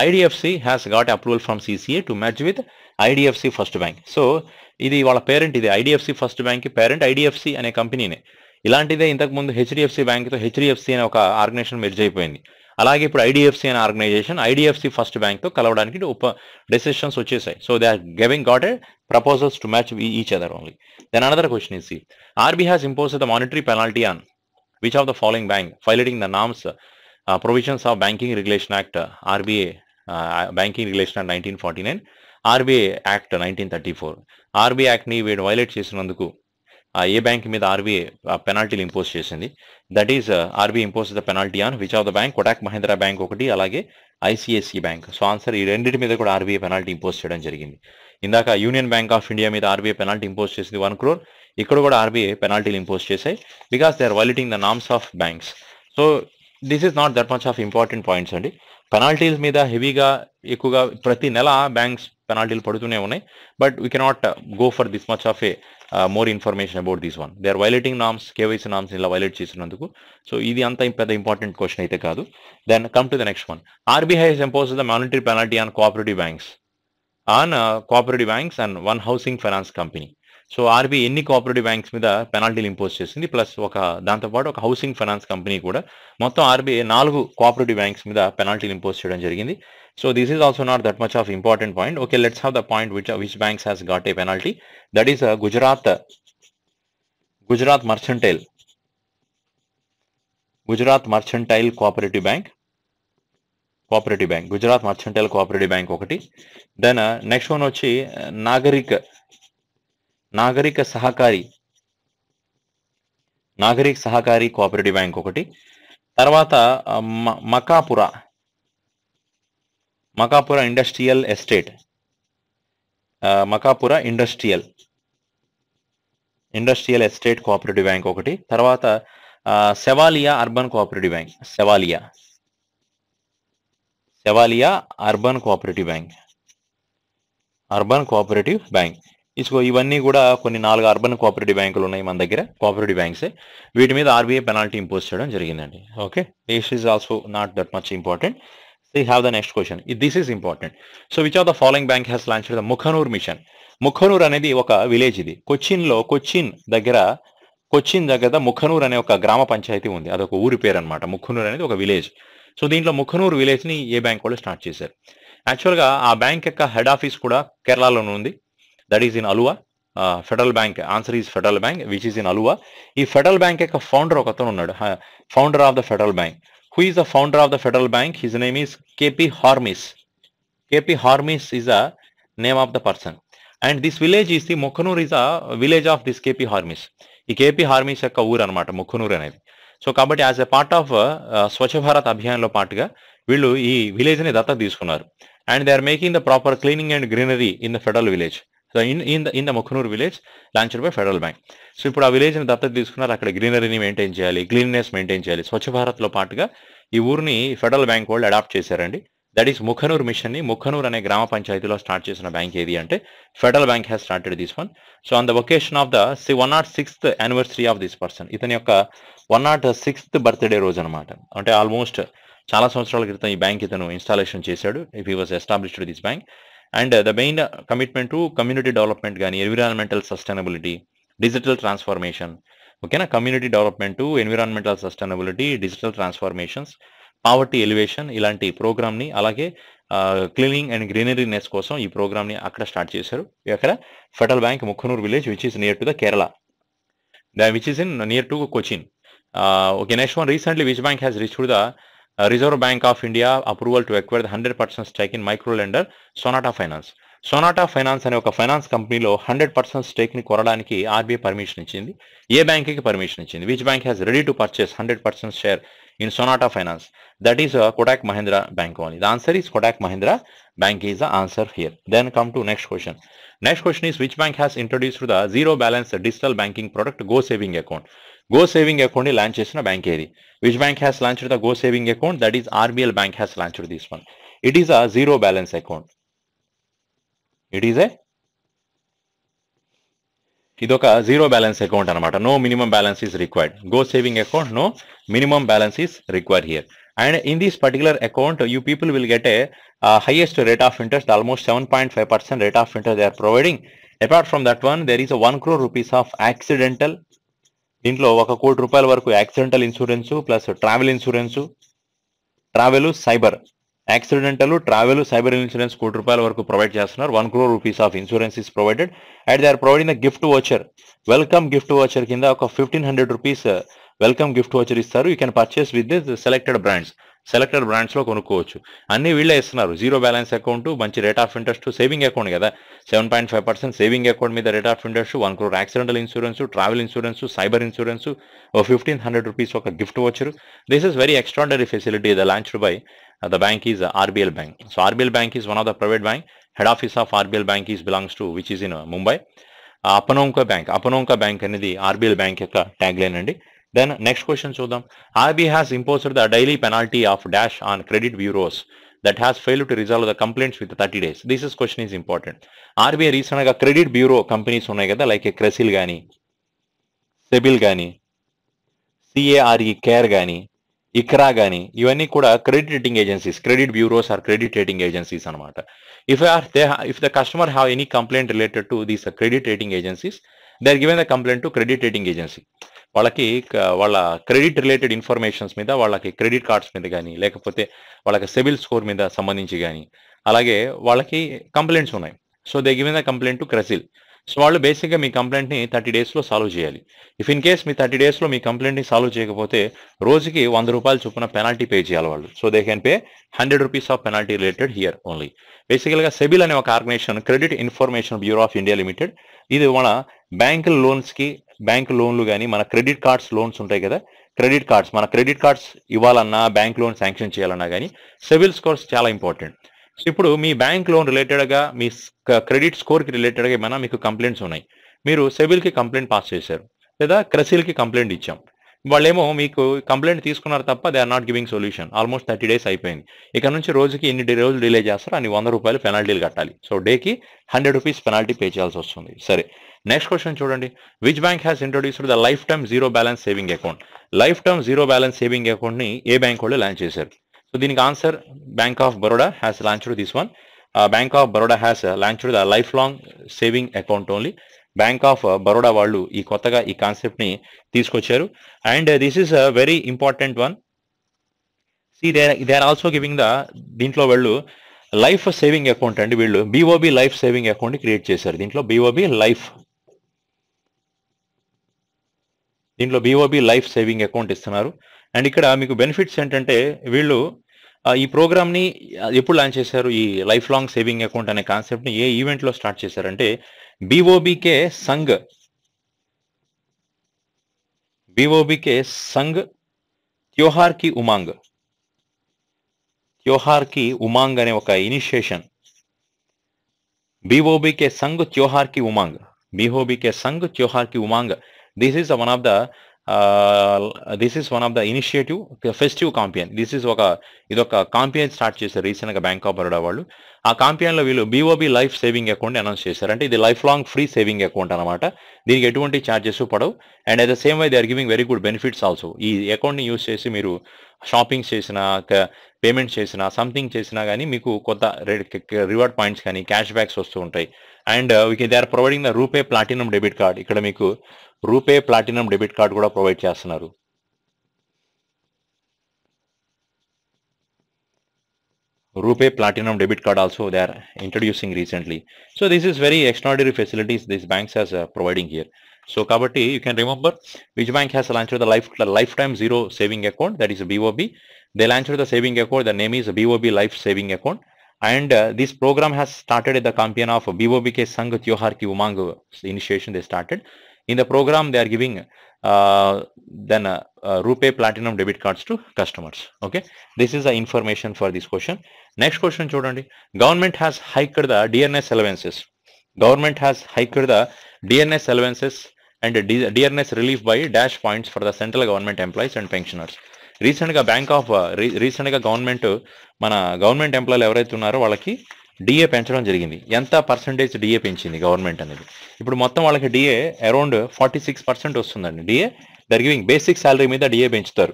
IDFC has got approval from CCA to merge with IDFC first bank. So ఇది వాళ్ళ పేరెంట్, ఇది ఐడిఎఫ్సి ఫస్ట్ బ్యాంక్ కి పేరెంట్ ఐడిఎఫ్సి అనే కంపెనీనే. ఇలాంటిదే ఇంతకుముందు హెచ్డిఎఫ్సి బ్యాంక్తో హెచ్డిఎఫ్సి అనే ఒక ఆర్గనైజేషన్ మెర్జ్ అయిపోయింది. అలాగే ఇప్పుడు ఐడిఎఫ్సి అనే ఆర్గనైజేషన్ ఐడిఎఫ్సి ఫస్ట్ బ్యాంక్తో కలవడానికి డెసిషన్స్ వచ్చేసాయి. So they are giving got a proposals to match each other only. Then another question is, RBI has imposed the monetary penalty on which of the following bank violating the norms provisions of banking regulation act, RBI banking regulation act 1949, RBI act 1934. RBI యాక్ట్ని వీడు violate చేసినందుకు ఏ bank మీద RBI పెనాల్టీలు impose చేసింది? That is RBI impose the penalty on which of the bank? Kotak Mahindra bank ఒకటి, అలాగే ICICI bank. So answer ఈ రెండింటి మీద కూడా ఆర్బీఐ పెనాల్టీ ఇంపోజ్ చేయడం జరిగింది. ఇందాక యూనియన్ బ్యాంక్ ఆఫ్ ఇండియా మీద ఆర్బీఐ పెనాల్టీ ఇంపోజ్ చేసింది 1 crore. ఇక్కడ కూడా ఆర్బీఐ పెనాల్టీలు ఇంపోజ్ చేశాయి because they are violating the norms of banks. So this is not that much of important points అండి. పెనాల్టీల మీద హెవీగా ఎక్కువగా ప్రతి నెల బ్యాంక్స్ పెనాల్టీలు పడుతూనే ఉన్నాయి. But we cannot go for this much of a more information about this one. They are violating norms, KYC norms ఇలా వైలేట్ చేసినందుకు. సో ఇది అంత పెద్ద ఇంపార్టెంట్ క్వశ్చన్ అయితే కాదు. Then come to the next one. RBI has imposed the monetary penalty on cooperative banks and one housing finance company. So RBI ఎన్ని cooperative banks మీద పెనాల్టీలు ఇంపోజ్ చేసింది, ప్లస్ దాంతోపాటు ఒక హౌసింగ్ ఫైనాన్స్ కంపెనీ కూడా. మొత్తం ఆర్బీఐ 4 కోఆపరేటివ్ బ్యాంక్స్ మీద పెనాల్టీలు ఇంపోజ్ చేయడం జరిగింది. So this is also not that much of important point. Okay, let's have the point which banks has got a penalty. That is Gujarat mercantile cooperative bank, Gujarat mercantile cooperative bank ఒకటి. Then next one వచ్చి Nagarik Sahakari cooperative bank ఒకటి. తర్వాత Makarpura industrial estate, industrial estate cooperative bank ఒకటి. తర్వాత Sevalia urban cooperative bank, Sevalia urban cooperative bank. ఇవన్నీ కూడా కొన్ని 4 urban cooperative బ్యాంకులు ఉన్నాయి మన దగ్గర, కోఆపరేటివ్ బ్యాంక్సే. వీటి మీద ఆర్బీఐ పెనాల్టీ ఇంపోజ్ చేయడం జరిగిందండి. Okay, this is also not that much important. So you have the next question. This is important. So which of the following bank has launched the Mukhanur mission? ముఖనూర్ అనేది ఒక village. ఇది కొచ్చిన్ దగ్గర ముఖనూర్ అనే ఒక గ్రామ పంచాయతీ ఉంది. అదొక ఊరి పేరు అనమాట. ముఖనూర్ అనేది ఒక విలేజ్. సో దీంట్లో ముఖనూర్ విలేజ్ ని ఏ బ్యాంక్ వాళ్ళు స్టార్ట్ చేశారు? యాక్చువల్గా ఆ బ్యాంక్ యొక్క హెడ్ ఆఫీస్ కూడా కేరళలోనే ఉంది. That is in Aluva. Federal bank, answer is federal bank which is in Aluva. ఈ ఫెడరల్ బ్యాంక్ యొక్క ఫౌండర్ ఒకతను ఉన్నాడు, founder of the federal bank. Who is the founder of the federal bank? His name is KP Hormis. KP Hormis is the name of the person. And this village is the Mookkannoor is a village of this KP Hormis. ఈ KP హార్మిస్ యొక్క ఊరు అనమాట ముఖనూర్ అనేది. So కాబట్టి as a part of Swachh Bharat అభియాన్లో పాటుగా వీళ్ళు ఈ విలేజ్ని దత్తత తీసుకున్నారు. And they are making the proper cleaning and greenery in the federal village. So in the Mookkannoor village launched by federal bank. So ఇప్పుడు ఆ విలేజ్ని దత్తత తీసుకున్నారు. అక్కడ గ్రీనరీని మెయింటైన్ చేయాలి, క్లీన్నెస్ మెయింటైన్ చేయాలి. స్వచ్ఛ భారత్లో పాటుగా ఈ ఊరిని ఫెడరల్ బ్యాంక్ వాళ్ళు అడాప్ట్ చేశారండి. దట్ ఈస్ ముఖనూర్ మిషన్ ని ముఖనూర్ అనే గ్రామ పంచాయతీలో స్టార్ట్ చేసిన బ్యాంక్ ఏది అంటే federal bank has started this one. So on the occasion of the 106th anniversary of this person, ఇతని యొక్క 106th బర్త్డే రోజు అనమాట. అంటే ఆల్మోస్ట్ చాలా సంవత్సరాల క్రితం ఈ బ్యాంక్ ఇతను ఇన్స్టాలేషన్ చేశాడు. If he was established this bank. And the main commitment to community development కానీ, ఎన్విరాన్మెంటల్ సస్టైనబిలిటీ, డిజిటల్ ట్రాన్స్ఫార్మేషన్, ఓకేనా, community development, environmental sustainability, digital ట్రాన్స్ఫార్మేషన్స్, poverty elevation, ఇలాంటి ప్రోగ్రామ్ని, అలాగే క్లీనింగ్ అండ్ గ్రీనరీనెస్ కోసం ఈ ప్రోగ్రామ్ని అక్కడ స్టార్ట్ చేశారు. అక్కడ federal bank Mookkannoor village which is near to the Kerala, which is in near to Cochin. Okay, next one. Recently which bank has received the reserve bank of India approval to acquire the 100% stake in micro lender Sonata finance. Sonata finance అనే ఒక finance కంపెనీలో 100% stake ని కొనడానికి RBI permission ఇచ్చింది. ఏ bank కి permission ఇచ్చింది? Which bank has ready to purchase 100% share in Sonata Finance? That is Kotak Mahindra Bank only. The answer is Kotak Mahindra Bank is the answer here. Then come to next question. Next question is which bank has introduced the zero balance digital banking product Go Saving Account? Go Saving Account ni launch chesina bank edi. Which bank has launched the Go Saving Account? That is RBL Bank has launched this one. It is a zero balance account. It is a ఇదొక zero balance account అనమాట. No minimum balance is required. Go saving account, no minimum balance is required here. And in this particular account you people will get a highest rate of interest, almost 7.5% rate of interest they are providing. Apart from that one, there is a 1 crore rupees of accidental. దీంట్లో 1 కోటి రూపాయల వరకు accidental insurance plus travel insurance, travel cyber, accidental travel cyber insurance 1 కోటి రూపాయల వరకు provide చేస్తున్నారు. 1 crore rupees of insurance is provided. And they are providing the gift voucher, welcome gift voucher కింద ఒక 1500 రూపీస్ వెల్కమ్ గిఫ్ట్ వోచర్ ఇస్తారు. You can purchase with this selected brands. Selected brands లో కొనుక్కోవచ్చు. అన్ని వీళ్ళే ఇస్తున్నారు. జీరో బ్యాలెన్స్ అకౌంట్, మంచి rate of interest, saving account కదా, 7.5% సేవింగ్ అకౌంట్ మీద rate of interest, 1 crore accidental insurance, travel insurance, cyber insurance, 1500 rupees ఒక గిఫ్ట్ వచ్చారు. This is very extraordinary facility the launched by the bank is RBL Bank. So RBL Bank is one of the private bank. Head office of RBL Bank is belongs to which is in Mumbai. Apanonka Bank అనేది RBL Bank యొక్క tagline అండి. Then next question చూద్దాం. RBI has imposed the daily penalty of dash on credit bureaus that has failed to resolve the complaints with 30 days. This is question is important. RBI recent గా credit bureau companies ఉన్నాయి కదా, like క్రెసిల్ కానీ, సెబిల్ కానీ, CARE care కానీ, ఇక్రా కానీ, ఇవన్నీ కూడా credit rating agencies, credit bureaus or credit rating agencies అనమాట. If the customer have any complaint related to these credit rating agencies, they are given the complaint to credit rating agency. వాళ్ళకి వాళ్ళ credit related informations మీద, వాళ్ళకి credit cards మీద కానీ, లేకపోతే వాళ్ళకి CIBIL score మీద సంబంధించి కానీ, అలాగే వాళ్ళకి కంప్లైంట్స్ ఉన్నాయి. So they given the complaint to CRISIL. So వాళ్ళు బేసిక్గా మీ కంప్లైంట్ని 30 డేస్లో సాల్వ్ చేయాలి. ఇఫ్ ఇన్ కేస్ మీ 30 డేస్లో మీ కంప్లైంట్ని సాల్వ్ చేయకపోతే రోజుకి 100 రూపాయలు చొప్పున పెనాల్టీ పే చేయాలి వాళ్ళు. So they can pay 100 rupees of penalty related here only. బేసికల్గా సెబిల్ అనే ఒక organisation, credit information bureau of India limited. ఇది మన బ్యాంక్ లోన్స్కి, బ్యాంక్ లోన్లు కానీ, మన క్రెడిట్ కార్డ్స్ లోన్స్ ఉంటాయి కదా, క్రెడిట్ కార్డ్స్, మన క్రెడిట్ కార్డ్స్ ఇవ్వాలన్నా, బ్యాంక్ లోన్ శాంక్షన్ చేయాలన్నా కానీ సిబిల్ స్కోర్స్ చాలా ఇంపార్టెంట్. సో ఇప్పుడు మీ బ్యాంక్ లోన్ రిలేటెడ్గా, మీ క్రెడిట్ స్కోర్కి రిలేటెడ్గా ఏమైనా మీకు కంప్లైంట్స్ ఉన్నాయి, మీరు సెబిల్కి కంప్లైంట్ పాస్ చేశారు లేదా క్రెసిల్కి కంప్లైంట్ ఇచ్చాం, వాళ్ళేమో మీకు కంప్లైంట్ తీసుకున్నారు తప్ప they are not giving solution. Almost 30 days అయిపోయింది. ఇక నుంచి రోజుకి ఎన్ని రోజులు డిలే చేస్తారో అన్ని 100 రూపాయలు పెనాల్టీలు కట్టాలి. సో డేకి 100 రూపీస్ పెనాల్టీ పే చేయాల్సి వస్తుంది. సరే, నెక్స్ట్ క్వశ్చన్ చూడండి. Which bank has introduced the lifetime zero balance saving account? Lifetime zero balance saving అకౌంట్ని ఏ బ్యాంక్ వాళ్ళు లాంచ్ చేశారు? సో దీనికి answer bank of Baroda has launched this one. Bank of Baroda has launched the life long saving account only. Bank of Baroda వాళ్ళు ఈ కొత్తగా ఈ concept ని తీసుకొచ్చారు. And this is a very important one. See they are also giving the, దీంట్లో వాళ్ళు life saving account అండి, వీళ్ళు BOB life saving account create చేశారు. దీంట్లో BOB లైఫ్ దీంట్లో BOB లైఫ్ సేవింగ్ అకౌంట్ ఇస్తున్నారు. అండ్ ఇక్కడ మీకు బెనిఫిట్స్ ఏంటంటే వీళ్ళు ఈ ప్రోగ్రామ్ని ఎప్పుడు లాంచ్ చేశారు? ఈ లైఫ్ లాంగ్ సేవింగ్ అకౌంట్ అనే కాన్సెప్ట్ని ఏ ఈవెంట్లో స్టార్ట్ చేశారంటే BOBకే సంఘ్ త్యోహార్ కి ఉమాంగ్ అనే ఒక initiation. BOBకే Sang Tyohar ki Umang. This is one of the initiative festive campaign. ఇదొక కాంపియన్ స్టార్ట్ చేశారు రీసెంట్గా బ్యాంక్ ఆఫ్ బరోడా వాళ్ళు. ఆ కాంపియన్లో వీళ్ళు BOB life saving account announce చేశారు. అంటే ఇది lifelong free saving account అనమాట. దీనికి ఎటువంటి ఛార్జెస్ పడవు. And at the same way they are giving very good benefits also. ఈ అకౌంట్ని యూస్ చేసి మీరు షాపింగ్ చేసినా, పేమెంట్ చేసినా, సంథింగ్ చేసినా కానీ మీకు కొత్త రివార్డ్ పాయింట్స్ కానీ క్యాష్ బ్యాక్స్ వస్తూ ఉంటాయి. And they are providing the RuPay platinum debit card. ఇక్కడ మీకు రూపే ప్లాటినం డెబిట్ కార్డ్ కూడా ప్రొవైడ్ చేస్తున్నారు. Rupee Platinum debit card also they are introducing recently. So this is very extraordinary facilities these banks are providing here. So kabatti you can remember which bank has launched the lifetime zero saving account, that is BOB. They launched the saving account, the name is BOB life saving account. And this program has started at the campaign of BOBK Sangh Tyohar Ki Umang initiation they started. In the program they are giving Rupee Platinum debit cards to customers. Okay, this is the information for this question. Next question chudandi. Government has hiked the DNS allowances. And DNS relief by dash points for the central government employees and pensioners. రీసెంట్గా government మన government ఎంప్లాయీలు ఎవరైతే ఉన్నారో వాళ్ళకి DA పెంచడం జరిగింది. ఎంత percentage DA పెంచింది government అనేది? ఇప్పుడు మొత్తం వాళ్ళకి డిఏ అరౌండ్ 46% వస్తుందండి. DA they're giving basic salary మీద డిఏ పెంచుతారు.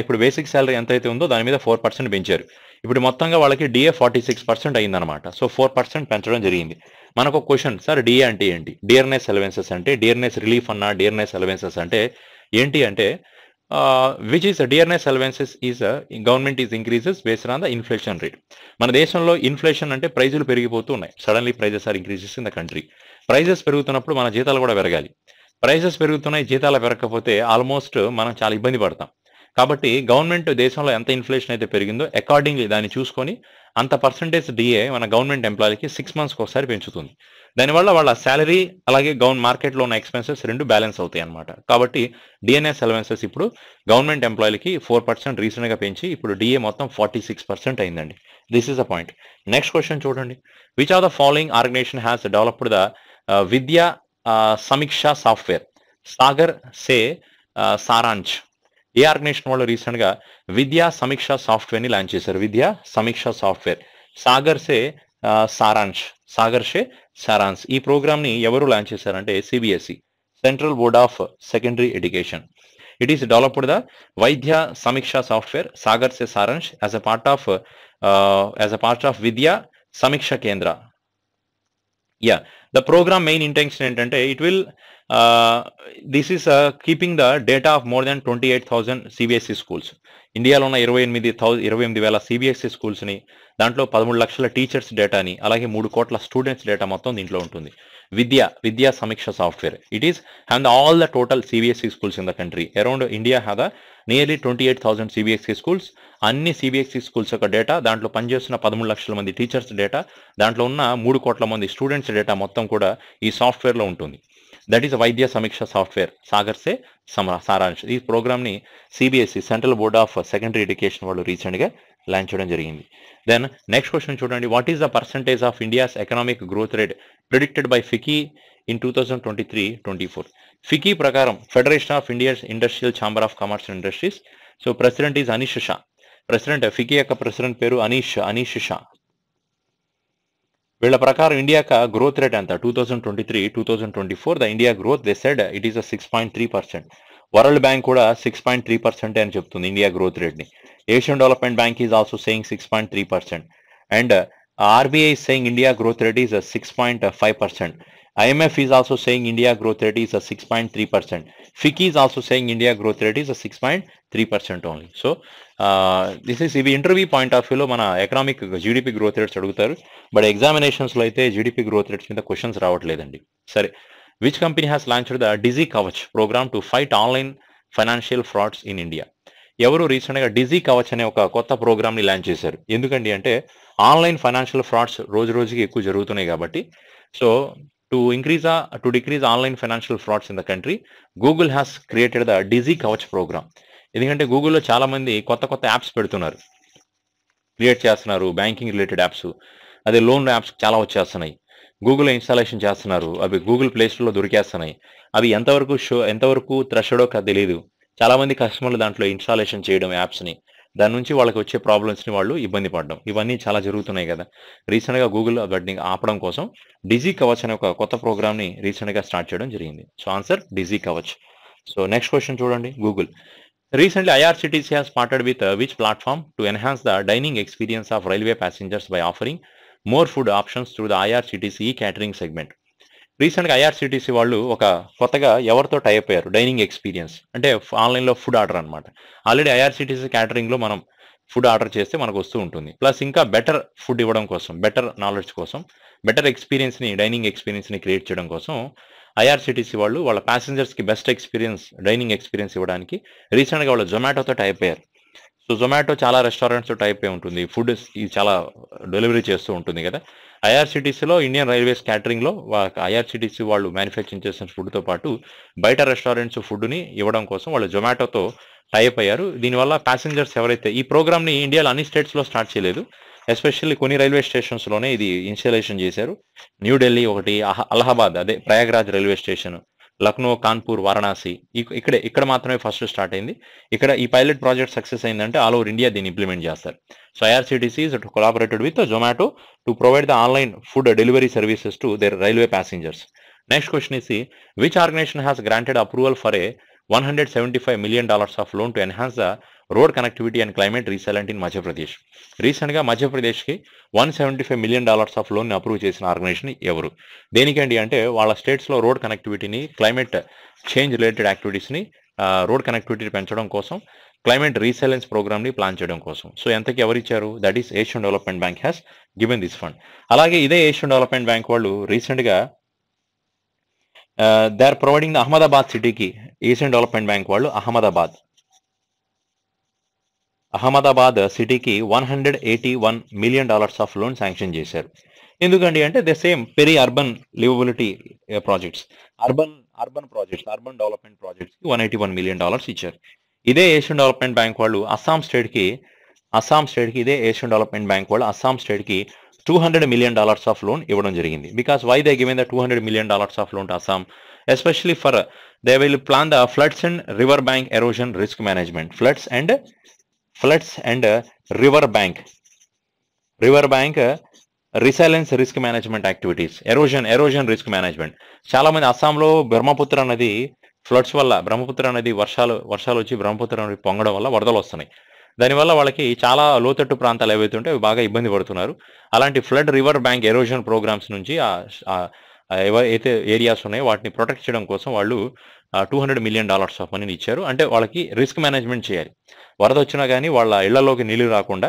ఇప్పుడు బేసిక్ శాలరీ ఎంత అయితే ఉందో దాని మీద 4% పెంచారు. ఇప్పుడు మొత్తంగా వాళ్ళకి డిఏ 46% అయిందనమాట. సో 4% పెంచడం జరిగింది. మనకు ఒక క్వశ్చన్, సార్ డిఏ అంటే ఏంటి? డియర్నెస్ అలవెన్సెస్ అంటే, డియర్నెస్ రిలీఫ్ అన్నా, డియర్నెస్ అలవెన్సెస్ అంటే ఏంటి అంటే which is dearness allowances is government is increases based on the inflation rate. మన దేశంలో ఇన్ఫ్లేషన్ అంటే ప్రైజులు పెరిగిపోతూ ఉన్నాయి. Suddenly prices are increases in the country. Prices పెరుగుతున్నప్పుడు మన జీతాలు కూడా పెరగాలి. ప్రైజెస్ పెరుగుతున్నాయి, జీతాలు పెరగకపోతే ఆల్మోస్ట్ మనం చాలా ఇబ్బంది పడతాం. కాబట్టి గవర్నమెంట్ దేశంలో ఎంత ఇన్ఫ్లేషన్ అయితే పెరిగిందో అకార్డింగ్లీ దాన్ని చూసుకొని అంత పర్సంటేజ్ డిఏ మన గవర్నమెంట్ ఎంప్లాయీకి 6 months ఒకసారి పెంచుతుంది. దానివల్ల వాళ్ళ శాలరీ అలాగే మార్కెట్లో ఉన్న ఎక్స్పెన్సెస్ రెండు బ్యాలెన్స్ అవుతాయి అనమాట. కాబట్టి డిఎన్ఎస్ అలవెన్సెస్ ఇప్పుడు గవర్నమెంట్ ఎంప్లాయీలకి 4% రీసెంట్గా పెంచి ఇప్పుడు డిఏ మొత్తం 46% అయిందండి. This is the point. Next question చూడండి. Which are the following organisation has developed the Vidya Samiksha software? Sagar Se Saransh. ఏ ఆర్గనైజేషన్ వాళ్ళు రీసెంట్గా విద్యా సమీక్ష సాఫ్ట్వేర్ని లాంచ్ చేశారు? విద్యా సమీక్ష సాఫ్ట్వేర్. సాగర్ సే సారాంశ్. ఈ ప్రోగ్రామ్ని ఎవరు లాంచ్ చేశారంటే CBSE, central board of secondary education. It is developed the Vidya Samiksha software Sagar Se Saransh as a part of Vidya Samiksha Kendra. The programme main intention ఏంటంటే this is keeping the data of more than 28,000 CBSE schools. ఇండియాలో ఉన్న 28,000 CBSE స్కూల్స్ని, దాంట్లో 13 లక్షల teachers డేటాని, అలాగే 3 కోట్ల students data మొత్తం దీంట్లో ఉంటుంది. విద్యా Samiksha software. It is have all the total CBSE schools in the country. Around India have nearly 28,000 CBSE schools. అన్ని సిబిఎస్ఈ స్కూల్స్ యొక్క డేటా, దాంట్లో పనిచేస్తున్న 13 లక్షల మంది టీచర్స్ డేటా, దాంట్లో ఉన్న 3 కోట్ల మంది స్టూడెంట్స్ డేటా మొత్తం కూడా ఈ సాఫ్ట్వేర్లో ఉంటుంది. దట్ ఈస్ వైద్య సమీక్ష సాఫ్ట్వేర్ సాగర్ సే సారాంశ్. ఈ ప్రోగ్రామ్ని CBSE central board of secondary education వాళ్ళు రీసెంట్గా లాంచ్ చేయడం జరిగింది. దెన్ నెక్స్ట్ క్వశ్చన్ చూడండి. What is the percentage of India's economic growth rate predicted by FICCI in 2023-24? FICCI ప్రకారం, federation of Indian industrial chamber of commerce and industries. So president is Anish Shah. FICCI యొక్క president పేరు అనీష్ షా. వీళ్ళ ప్రకారం India growth rate ఎంత? 2023-2024 the India growth they said it is 6.3%. World bank కూడా 6.3% అని చెప్తుంది India growth రేట్ని. Asian development bank is also saying 6.3%. And RBI is saying India growth rate is 6.5%. IMF is also saying India growth rate is 6.3%. FICCI is also saying India growth rate is 6.3% only. So this is the interview point of view lo mana economic GDP growth rates adugutaru, but examinations lo aithe GDP growth rates మీద questions రావట్లేదండి. సరే, Which company has launched the Digi Kavach program to fight online financial frauds in India? ఎవరు రీసెంట్గా డిజీ కవచ్ అనే ఒక కొత్త ప్రోగ్రామ్ని launch చేశారు. ఎందుకండి అంటే ఆన్లైన్ ఫైనాన్షియల్ ఫ్రాడ్స్ రోజు రోజుకి ఎక్కువ జరుగుతున్నాయి కాబట్టి. So to decrease online financial frauds in the country, Google has created the Digi Kavach programme. ఎందుకంటే గూగుల్లో చాలా మంది కొత్త కొత్త యాప్స్ పెడుతున్నారు, క్రియేట్ చేస్తున్నారు, బ్యాంకింగ్ రిలేటెడ్ యాప్స్, అదే లోన్ యాప్స్ చాలా వచ్చేస్తున్నాయి. గూగుల్లో ఇన్స్టాలేషన్ చేస్తున్నారు, అవి గూగుల్ ప్లే స్టోర్లో దొరికేస్తున్నాయి. అవి ఎంతవరకు థ్రెషోడో తెలియదు. చాలా మంది కస్టమర్లు దాంట్లో ఇన్స్టాలేషన్ చేయడం యాప్స్ని, దాని నుంచి వాళ్ళకి వచ్చే ప్రాబ్లమ్స్ని వాళ్ళు ఇబ్బంది పడడం, ఇవన్నీ చాలా జరుగుతున్నాయి కదా. రీసెంట్గా గూగుల్ వాటిని ఆపడం కోసం డిజీ కవచ్ అనే ఒక కొత్త ప్రోగ్రామ్ని రీసెంట్గా స్టార్ట్ చేయడం జరిగింది. So answer Digi Kavach. So next question చూడండి. Google recently IRCTC has partnered with which platform to enhance the dining experience of railway passengers by offering more food options through the IRCTC catering segment. రీసెంట్గా IRCTC వాళ్ళు ఒక కొత్తగా ఎవరితో type అయ్యారు, dining experience అంటే ఆన్లైన్లో food order అనమాట. Already IRCTC క్యాటరింగ్లో మనం ఫుడ్ ఆర్డర్ చేస్తే మనకు వస్తూ ఉంటుంది. ప్లస్ ఇంకా బెటర్ ఫుడ్ ఇవ్వడం కోసం, బెటర్ నాలెడ్జ్ కోసం, బెటర్ ఎక్స్పీరియన్స్ని, డైనింగ్ ఎక్స్పీరియన్స్ని క్రియేట్ చేయడం కోసం ఐఆర్సిటీసీ వాళ్ళు వాళ్ళ ప్యాసింజర్స్కి బెస్ట్ ఎక్స్పీరియన్స్, డైనింగ్ ఎక్స్పీరియన్స్ ఇవ్వడానికి రీసెంట్గా వాళ్ళు జొమాటోతో టైప్ అయ్యారు. సో జొమాటో చాలా రెస్టారెంట్స్తో టైప్ అయి ఉంటుంది, ఫుడ్ చాలా డెలివరీ చేస్తూ ఉంటుంది కదా. ఐఆర్సిటీసీలో ఇండియన్ రైల్వేస్ క్యాటరింగ్లో ఐఆర్సిటీసీ వాళ్ళు మ్యానుఫ్యాక్చరింగ్ చేసిన ఫుడ్తో పాటు బయట రెస్టారెంట్స్ ఫుడ్ని ఇవ్వడం కోసం వాళ్ళు జొమాటోతో టైప్ అయ్యారు. దీనివల్ల ప్యాసింజర్స్ ఎవరైతే ఈ ప్రోగ్రామ్ని ఇండియాలో అన్ని స్టేట్స్లో స్టార్ట్ చేయలేదు, ఎస్పెషల్లీ కొన్ని రైల్వే స్టేషన్స్లోనే ఇది ఇన్స్టాలేషన్ చేశారు. న్యూఢిల్లీ ఒకటి, అలహాబాద్ అదే ప్రయాగ్రాజ్ రైల్వే స్టేషన్, లక్నో, కాన్పూర్, వారణాసి, ఇక్కడ మాత్రమే ఫస్ట్ స్టార్ట్ అయింది. ఇక్కడ ఈ పైలట్ ప్రాజెక్ట్ సక్సెస్ అయిందంటే ఆల్ ఓవర్ ఇండియా దీన్ని ఇంప్లిమెంట్ చేస్తారు. So IRCTC is collaborated with Zomato to provide the online food delivery services to their railway passengers. Next question is which organisation has granted approval for a $175 million of loan to enhance the road connectivity and climate resilient in Madhya Pradesh. రీసెంట్గా మధ్యప్రదేశ్కి $175 million of loan approve చేసిన organisation ఎవరు? దేనికండి అంటే వాళ్ళ స్టేట్స్లో road కనెక్టివిటీని, climate change related యాక్టివిటీస్ని, road కనెక్టివిటీని పెంచడం కోసం క్లైమేట్ రీసెలెన్స్ ప్రోగ్రామ్ని ప్లాన్ చేయడం కోసం. సో ఎంతకి ఎవరిచ్చారు? That is Asian development bank has given this fund. అలాగే ఇదే ఏషియన్ డెవలప్మెంట్ బ్యాంక్ వాళ్ళు రీసెంట్గా they are providing the Ahmedabad సిటీకి, ఏషియన్ డెవలప్మెంట్ బ్యాంక్ వాళ్ళు అహ్మదాబాద్ సిటీకి $181 million ఆఫ్ లోన్ శాంక్షన్ చేశారు. ఎందుకండి అంటే the same peri urban liveability projects, urban projects, urban development ప్రాజెక్ట్స్కి $181 million ఇచ్చారు. ఇదే ఏషియన్ డెవలప్మెంట్ బ్యాంక్ వాళ్ళు అస్సాం స్టేట్కి ఇదే ఏషియన్ డెవలప్మెంట్ బ్యాంక్ వాళ్ళు అస్సాం స్టేట్కి $200 million ఆఫ్ లోన్ ఇవ్వడం జరిగింది. Because why they given the $200 million of loan to Assam? Especially for they will plan the floods and river bank erosion risk management. Floods and river bank resilience risk management activities, erosion risk management. చాలా మంది అస్సాంలో బ్రహ్మపుత్ర నది floods వల్ల, బ్రహ్మపుత్ర నది వర్షాలు వచ్చి బ్రహ్మపుత్ర నది పొంగడం వల్ల వరదలు వస్తున్నాయి. దానివల్ల వాళ్ళకి చాలా లోతట్టు ప్రాంతాలు ఏవైతే ఉంటే అవి బాగా ఇబ్బంది పడుతున్నారు. అలాంటి flood, river bank erosion programmes నుంచి ఏవైతే ఏరియాస్ ఉన్నాయో వాటిని ప్రొటెక్ట్ చేయడం కోసం వాళ్ళు $200 million ఆఫ్ మనీని ఇచ్చారు. అంటే వాళ్ళకి రిస్క్ మేనేజ్మెంట్ చేయాలి, వరద వచ్చినా కానీ వాళ్ళ ఇళ్లలోకి నీళ్లు రాకుండా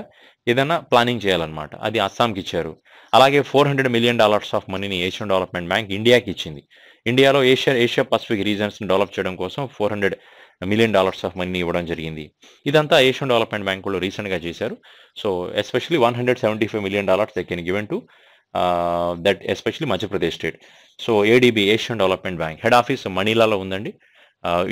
ఏదైనా ప్లానింగ్ చేయాలన్నమాట. అది అస్సాంకి ఇచ్చారు. అలాగే $400 million ఆఫ్ మనీని ఏషియన్ డెవలప్మెంట్ బ్యాంక్ ఇండియాకి ఇచ్చింది. ఇండియాలో ఏషియా పసిఫిక్ రీజన్స్ని డెవలప్ చేయడం కోసం $400 million ఆఫ్ మనీని ఇవ్వడం జరిగింది. ఇదంతా ఏషియన్ డెవలప్మెంట్ బ్యాంక్ వాళ్ళు రీసెంట్గా చేశారు. So especially $175 million they can given to that especially Madhya Pradesh state. So ADB, Asian development bank head office మనీలాలో ఉందండి.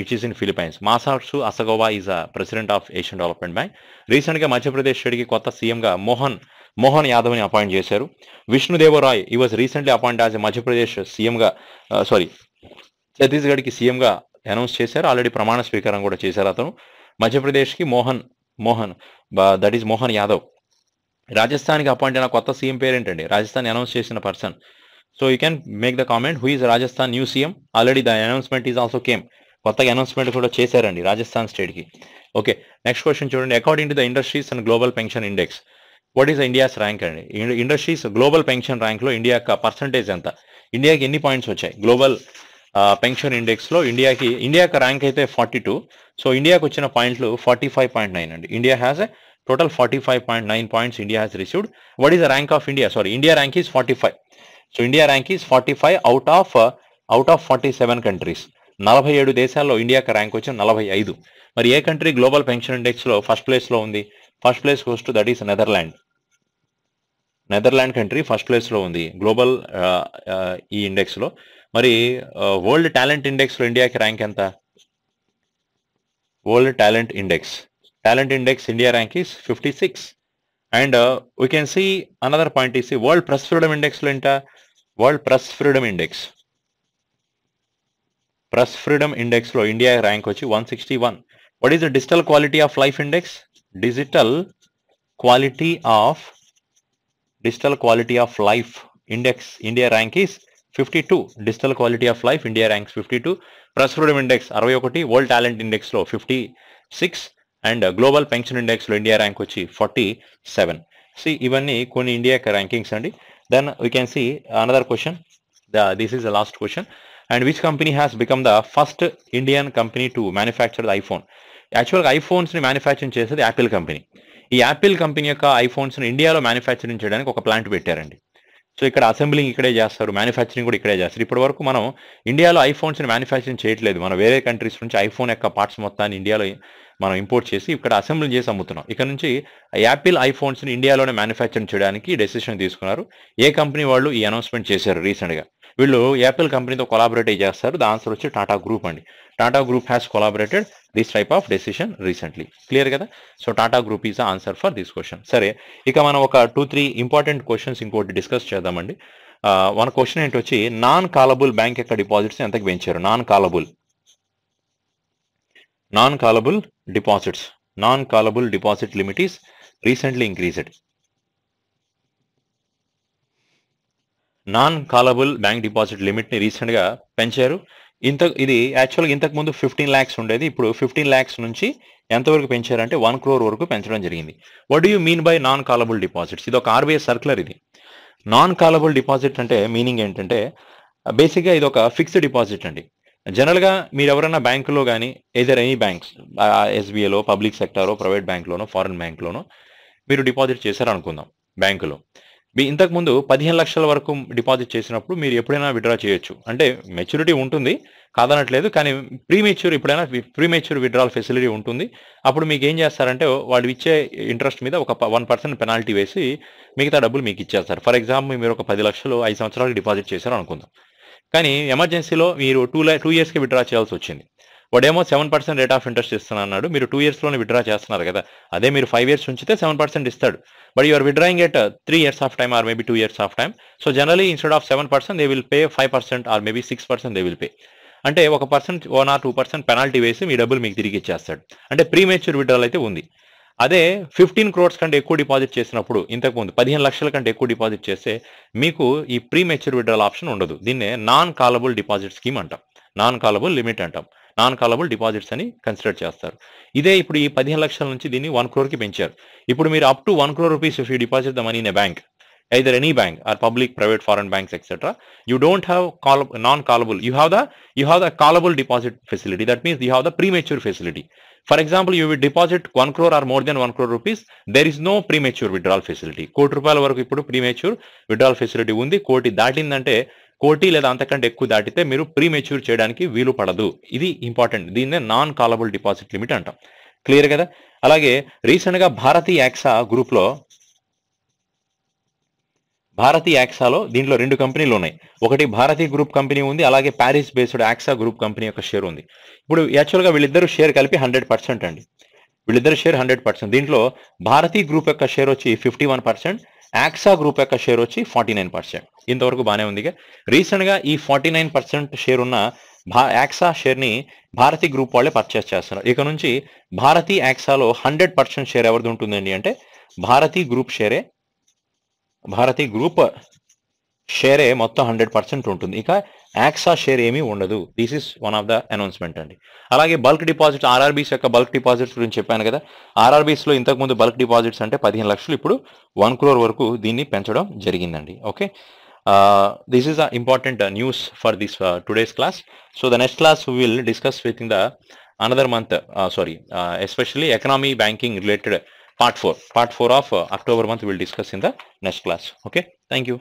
It is in Philippines. Masatsugu Asakawa is a president of Asian development bank. రీసెంట్గా మధ్యప్రదేశ్ స్టేట్కి కొత్త సీఎంగా మోహన్ యాదవ్ని అపాయింట్ చేశారు. విష్ణుదేవరాయ్ ఈ was recently appoint as Madhya Pradesh సీఎంగా, ఛత్తీస్గఢ్కి సీఎంగా అనౌన్స్ చేశారు. ఆల్రెడీ ప్రమాణ స్వీకారం కూడా చేశారు అతను. మధ్యప్రదేశ్కి మోహన్ దట్ ఈస్ మోహన్ యాదవ్. రాజస్థాన్కి అపాయింట్ అయిన కొత్త సీఎం పేరేంటండి? రాజస్థాన్ అనౌన్స్ చేసిన person. So you can make the comment who is Rajasthan new CM. Already the announcement is also came. కొత్తగా అనౌన్స్మెంట్ కూడా చేశారండి రాజస్థాన్ స్టేట్కి. ఓకే, నెక్స్ట్ క్వశ్చన్ చూడండి. According to the industries and global pension index, what is India's rank అండి? Industries global pension ర్యాంక్లో India యొక్క percentage ఎంత? ఇండియాకి ఎన్ని పాయింట్స్ వచ్చాయి గ్లోబల్ పెన్షన్ ఇండెక్స్లో? ఇండియా యొక్క ర్యాంక్ అయితే 42. సో ఇండియాకి వచ్చిన పాయింట్లు 45.9 అండి. India has total 45.9 points India has received. What is the rank of India? Sorry, India rank is 45. So India rank is 45 out of out of 47 countries. 47 దేశాల్లో ఇండియాకి rank వచ్చి 45. మరి ఏ కంట్రీ గ్లోబల్ పెన్షన్ ఇండెక్స్ లో first place లో ఉంది? First place goes to that is Netherland. Netherland country first place లో ఉంది global ఈ ఇండెక్స్ లో. మరి వరల్డ్ టాలెంట్ ఇండెక్స్ లో ఇండియాకి ర్యాంక్ ఎంత? World talent index India rank is 56. And we can see another point is world press freedom index లో ఎంత? వరల్డ్ ప్రెస్ ఫ్రీడమ్ ఇండెక్స్ లో ఇండియా ర్యాంక్ వచ్చి 161. What is the digital quality of life index? Digital quality of life index India rank is 52. Digital quality of life India ranks 52. Press freedom index 61. World talent index లో 56. And global pension index లో India rank వచ్చి 47. See ఇవన్నీ కొన్ని India rankings అండి. Then we can see another question. This is the last question. And which company has become the first Indian company to manufacture the iPhone? యాక్చువల్గా iPhones ని manufacturing చేసేది Apple company. ఈ Apple company యొక్క iPhones ని ఇండియాలో manufacturing చేయడానికి ఒక plant పెట్టారండి. సో ఇక్కడ అసెంబ్లింగ్ ఇక్కడే చేస్తారు, మ్యానుఫ్యాక్చరింగ్ కూడా ఇక్కడే చేస్తారు. ఇప్పటి వరకు మనం ఇండియాలో ఐఫోన్స్ ని మ్యానుఫ్యాక్చరింగ్ చేయట్లేదు. మనం వేరే కంట్రీస్ నుంచి ఐఫోన్ యొక్క పార్ట్స్ మొత్తాన్ని ఇండియాలో మనం ఇంపోర్ట్ చేసి ఇక్కడ అసెంబ్లింగ్ చేసి అమ్ముతున్నాం. ఇక్కడ నుంచి యాపిల్ ఐఫోన్స్ ని ఇండియాలోనే మ్యానుఫ్యాక్చరింగ్ చేయడానికి డెసిషన్ తీసుకున్నారు. ఏ కంపెనీ వాళ్ళు ఈ అనౌన్స్మెంట్ చేశారు రీసెంట్ గా? వీళ్ళు యాపిల్ కంపెనీతో కొలాబరేట్ చేస్తారు. ద ఆన్సర్ వచ్చి టాటా గ్రూప్ అండి. Tata group has collaborated this type of decision recently. Clear కదా? So Tata group is the answer for this question. సరే, ఇక మనం ఒక 2-3 ఇంపార్టెంట్ క్వశ్చన్స్ ఇంకోటి డిస్కస్ చేద్దామండి. మన క్వశ్చన్ ఏంటి వచ్చి నాన్ కాలబుల్ బ్యాంక్ యొక్క డిపాజిట్స్ ఎంతకు పెంచారు? Non callable deposit limit is recently increased. Non callable bank deposit limit ని రీసెంట్ గా పెంచారు. ఇది యాక్చువల్గా ఇంతకు ముందు 15 lakhs ఉండేది. ఇప్పుడు 15 lakhs నుంచి ఎంతవరకు పెంచారంటే 1 crore వరకు పెంచడం జరిగింది. What do you mean by non callable deposits? ఇది ఒక ఆర్బీఐ సర్క్యులర్. ఇది నాన్ కాలబుల్ డిపాజిట్ అంటే మీనింగ్ ఏంటంటే బేసిక్గా ఇది ఒక ఫిక్స్డ్ డిపాజిట్ అండి. జనరల్గా మీరు ఎవరైనా బ్యాంకులో కానీ ఏదర్ ఎనీ బ్యాంక్స్, ఎస్బీఐలో, పబ్లిక్ సెక్టారో, ప్రైవేట్ బ్యాంక్లోనో, ఫారెన్ బ్యాంక్లోనో మీరు డిపాజిట్ చేశారు అనుకుందాం. బ్యాంకులో ఇంతకు ముందు 15 లక్షల వరకు డిపాజిట్ చేసినప్పుడు మీరు ఎప్పుడైనా విత్డ్రా చేయొచ్చు. అంటే మెచ్యూరిటీ ఉంటుంది కాదనట్లేదు, కానీ ఎప్పుడైనా ప్రీమెచ్యూర్ విత్డ్రాల్ ఫెసిలిటీ ఉంటుంది. అప్పుడు మీకు ఏం చేస్తారంటే వాళ్ళు ఇచ్చే ఇంట్రెస్ట్ మీద ఒక 1% పెనాల్టీ వేసి మిగతా డబ్బులు మీకు ఇచ్చేస్తారు. ఫర్ ఎగ్జాంపుల్ మీరు ఒక 10 లక్షలు 5 సంవత్సరాలకు డిపాజిట్ చేశారు అనుకుందాం. కానీ ఎమర్జెన్సీలో మీరు 2 yearsకి విత్డ్రా చేయాల్సి వచ్చింది. వాడేమో 7% రేట్ ఆఫ్ ఇంట్రెస్ట్ ఇస్తున్నా అన్నాడు. మీరు 2 yearsలోనే విత్డ్రా చేస్తున్నారు కదా. అదే మీరు 5 years ఉంచితే 7% ఇస్తాడు. But you are withdrawing at 3 years of time or maybe 2 years of time. So generally instead of 7% they will pay 5% or maybe 6% they will pay. అంటే 1% 1 or 2% పెనాల్టీ వేసి మీ డబ్బులు మీకు తిరిగి ఇచ్చేస్తాడు. అంటే ప్రీమెచ్యూర్ విత్డ్రాల్ అయితే ఉంది. అదే 15 crores కంటే ఎక్కువ డిపాజిట్ చేసినప్పుడు, ఇంతకుముందు 15 లక్షల కంటే ఎక్కువ డిపాజిట్ చేస్తే మీకు ఈ ప్రీమెచ్యూర్ విత్డ్రాల్ ఆప్షన్ ఉండదు. దీన్నే నాన్ కాలబుల్ డిపాజిట్ స్కీమ్ అంటాం, నాన్ కాలబుల్ లిమిట్ అంటాం, నాన్ కాలబుల్ డిపాజిట్స్ అని కన్సిడర్ చేస్తారు. ఇదే ఇప్పుడు ఈ 15 లక్షల నుంచి దీన్ని 1 crore పెంచారు. ఇప్పుడు మీరు up to 1 crore rupees if you deposit the money in a bank, either any bank or public, private, foreign banks, etc. You don't have non-callable. You have the callable deposit facility. That means you have the premature facility. For example, you will deposit 1 crore or more than 1 crore rupees. There is no premature withdrawal facility. కోటి రూపాయల వరకు ఇప్పుడు premature withdrawal facility ఉంది. కోటి దాటిందంటే, కోటి లేదా అంతకంటే ఎక్కువ దాటితే మీరు ప్రీమెచ్యూర్ చేయడానికి వీలు పడదు. ఇది ఇంపార్టెంట్. దీన్నే నాన్ కాలబుల్ డిపాజిట్ లిమిట్ అంటాం. క్లియర్ కదా? అలాగే రీసెంట్ గా భారతీ యాక్సాలో దీంట్లో 2 కంపెనీలు ఉన్నాయి. ఒకటి భారతీ గ్రూప్ కంపెనీ ఉంది, అలాగే Paris based AXA group company యొక్క షేర్ ఉంది. ఇప్పుడు యాక్చువల్గా వీళ్ళిద్దరు షేర్ కలిపి 100% అండి. వీళ్ళిద్దరు షేర్ 100%. దీంట్లో భారతీ గ్రూప్ యొక్క షేర్ వచ్చి 51%, యాక్సా గ్రూప్ యొక్క షేర్ వచ్చి 49%. ఇంతవరకు బాగానే ఉంది. రీసెంట్ గా ఈ 49% షేర్ ఉన్న యాక్సా షేర్ ని భారతీ గ్రూప్ వాళ్ళే పర్చేస్ చేస్తున్నారు. ఇక నుంచి భారతీ యాక్సాలో 100% షేర్ ఎవరిది ఉంటుందండి అంటే భారతీ గ్రూప్ షేరే మొత్తం 100% ఉంటుంది. ఇక యాక్సా షేర్ ఏమీ ఉండదు. This is one of the announcement అండి. అలాగే బల్క్ డిపాజిట్, ఆర్ఆర్బీస్ యొక్క బల్క్ డిపాజిట్స్ గురించి చెప్పాను కదా. ఆర్ఆర్బీస్ లో ఇంతకుముందు బల్క్ డిపాజిట్స్ అంటే 15 లక్షలు, ఇప్పుడు 1 crore వరకు దీన్ని పెంచడం జరిగిందండి. Okay, this is an important news for this today's class. So the next class we will discuss within the another month, especially economy banking related part 4 of October month we will discuss in the next class. Okay, thank you.